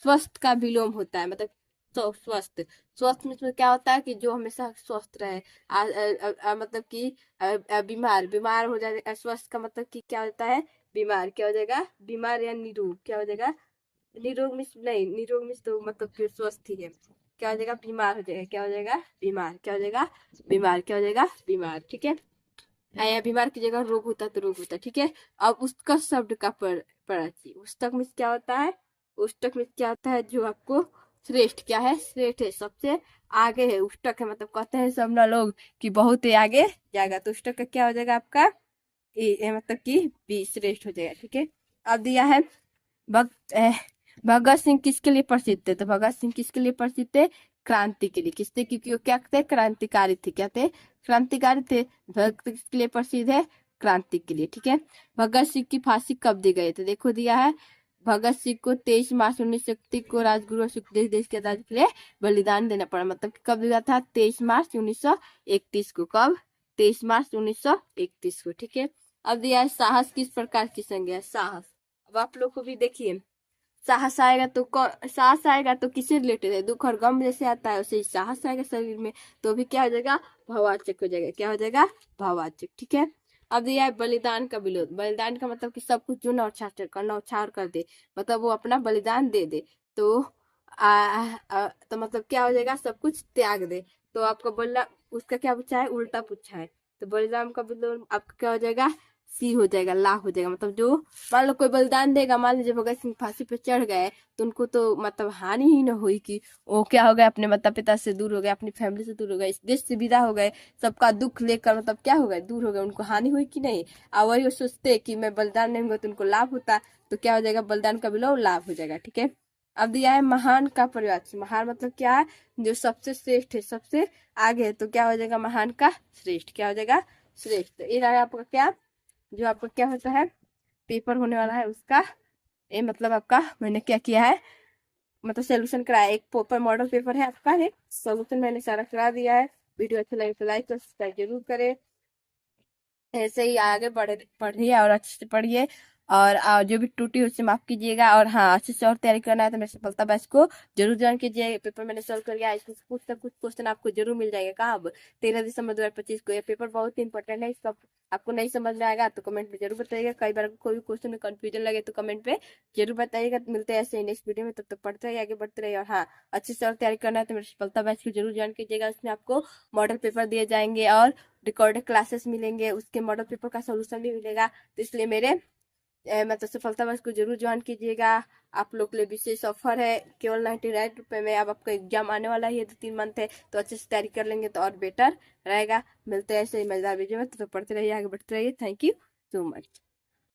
स्वस्थ का विलोम होता है, मतलब तो स्वस्थ, स्वस्थ में क्या होता है कि जो हमेशा स्वस्थ रहे। मतलब कि बीमार, बीमार हो जाए। स्वस्थ का मतलब कि क्या होता है बीमार। क्या हो जाएगा बीमार या निरोग। क्या हो जाएगा निरोग में नहीं, निरोग में तो मतलब कि स्वस्थ ही है। क्या हो जाएगा बीमार हो जाएगा। क्या हो जाएगा बीमार। क्या हो जाएगा बीमार। क्या हो जाएगा बीमार। ठीक है। या बीमार की जगह रोग होता है तो रोग होता है। ठीक है। अब उसका शब्द का पराची उष्टक में क्या होता है, उष्टक में क्या होता है जो आपको श्रेष्ठ। क्या है श्रेष्ठ है, सबसे आगे है। उष्टक है मतलब कहते हैं सब ना लोग कि बहुत ही आगे जाएगा। तो उष्टक का क्या हो जाएगा आपका मतलब कि बी श्रेष्ठ हो जाएगा। ठीक है। अब दिया है भगत सिंह किसके लिए प्रसिद्ध थे। तो भगत सिंह किसके लिए प्रसिद्ध थे, क्रांति के लिए। किससे, क्योंकि वो क्या थे क्रांतिकारी थे। क्या थे क्रांतिकारी थे। भगत किसके लिए प्रसिद्ध है, क्रांति के लिए। ठीक है। भगत सिंह की फांसी कब दी गई, तो देखो दिया है भगत सिंह को 23 मार्च 1931 को राजगुरु और सुखदेव देश के आजादी के लिए बलिदान देना पड़ा। मतलब कब दिया था 23 मार्च 1931 को। कब 23 मार्च 1931 को। ठीक है। अब दिया है साहस किस प्रकार की संज्ञा है। साहस, अब आप लोग को भी देखिए साहस आएगा तो साहस आएगा तो किससे रिलेटेड है, दुख और गम जैसे आता है वैसे ही साहस आएगा शरीर में, तो भी क्या हो जाएगा भाववाचक हो जाएगा। क्या हो जाएगा भाववाचक। ठीक है। अब दिया है बलिदान का विरोध। बलिदान का मतलब कि सब कुछ जो न्यौछावर कर न्यौछावर कर दे, मतलब वो अपना बलिदान दे दे। तो तो मतलब क्या हो जाएगा सब कुछ त्याग दे। तो आपको बोलना उसका क्या पूछा है, उल्टा पूछा है। तो बलिदान का विरोध आपका क्या हो जाएगा सी हो जाएगा, ला हो जाएगा। मतलब जो मान लो कोई बलिदान देगा, मान लीजिए भगत सिंह फांसी पे चढ़ गए तो उनको तो मतलब हानि ही ना हुई कि वो क्या हो गया अपने माता पिता से दूर हो गए, अपनी फैमिली से दूर हो गए, इस देश से विदा हो गए, सबका दुख लेकर मतलब क्या हो गए दूर हो गए, उनको हानि हुई कि नहीं। और वही वो सोचते कि मैं बलिदान नहीं दूंगा तो उनको लाभ होता। तो क्या हो जाएगा बलिदान का विलोम लाभ हो जाएगा। ठीक है। अब दिया है महान का परिवार। महान मतलब क्या है जो सबसे श्रेष्ठ है, सबसे आगे है। तो क्या हो जाएगा महान का श्रेष्ठ। क्या हो जाएगा श्रेष्ठ। तो ये रहा आपका क्या जो आपका क्या होता है पेपर होने वाला है उसका ये मतलब आपका मैंने क्या किया है मतलब सोल्यूशन कराया। एक पेपर मॉडल पेपर है आपका, एक सोल्यूशन मैंने सारा करा दिया है। वीडियो अच्छा लगे तो लाइक और सब्सक्राइब जरूर करें। ऐसे ही आगे पढ़िए और अच्छे से पढ़िए और जो भी टूटी उससे माफ कीजिएगा। और हाँ अच्छे से और तैयारी करना है तो मेरे सफलता बैच को जरूर ज्वाइन कीजिए। पेपर मैंने सॉल्व कर गया, इसमें कुछ ना कुछ क्वेश्चन आपको जरूर मिल जाएगा। कहाँ अब 13 दिसंबर 2025 को। ये पेपर बहुत ही इंपॉर्टेंट है, इसका आपको नहीं समझ में आएगा तो कमेंट में जरूर बताइएगा। कई बार कोई भी क्वेश्चन में कंफ्यूजन लगे तो कमेंट पे जरूर बताइएगा। मिलते हैं ऐसे नेक्स्ट वीडियो में, तब तक पढ़ते रहिए आगे बढ़ते रहिए। और हाँ अच्छे से और तैयारी करना है तो मेरे सफलता बैच को जरूर ज्वाइन कीजिएगा। उसमें आपको मॉडल पेपर दिए जाएंगे और रिकॉर्डेड क्लासेस मिलेंगे, उसके मॉडल पेपर का सोल्यूशन भी मिलेगा। तो इसलिए मेरे मतलब सफलता बस को जरूर ज्वाइन कीजिएगा। आप लोग के लिए विशेष ऑफर है केवल 99 रुपये में। अब आपका एग्जाम आने वाला ही है, 2-3 मंथ है, तो अच्छे से तैयारी कर लेंगे तो और बेटर रहेगा। मिलते हैं ऐसे ही मजेदार वीडियो में, तो पढ़ते रहिए आगे बढ़ते रहिए। Thank you so much.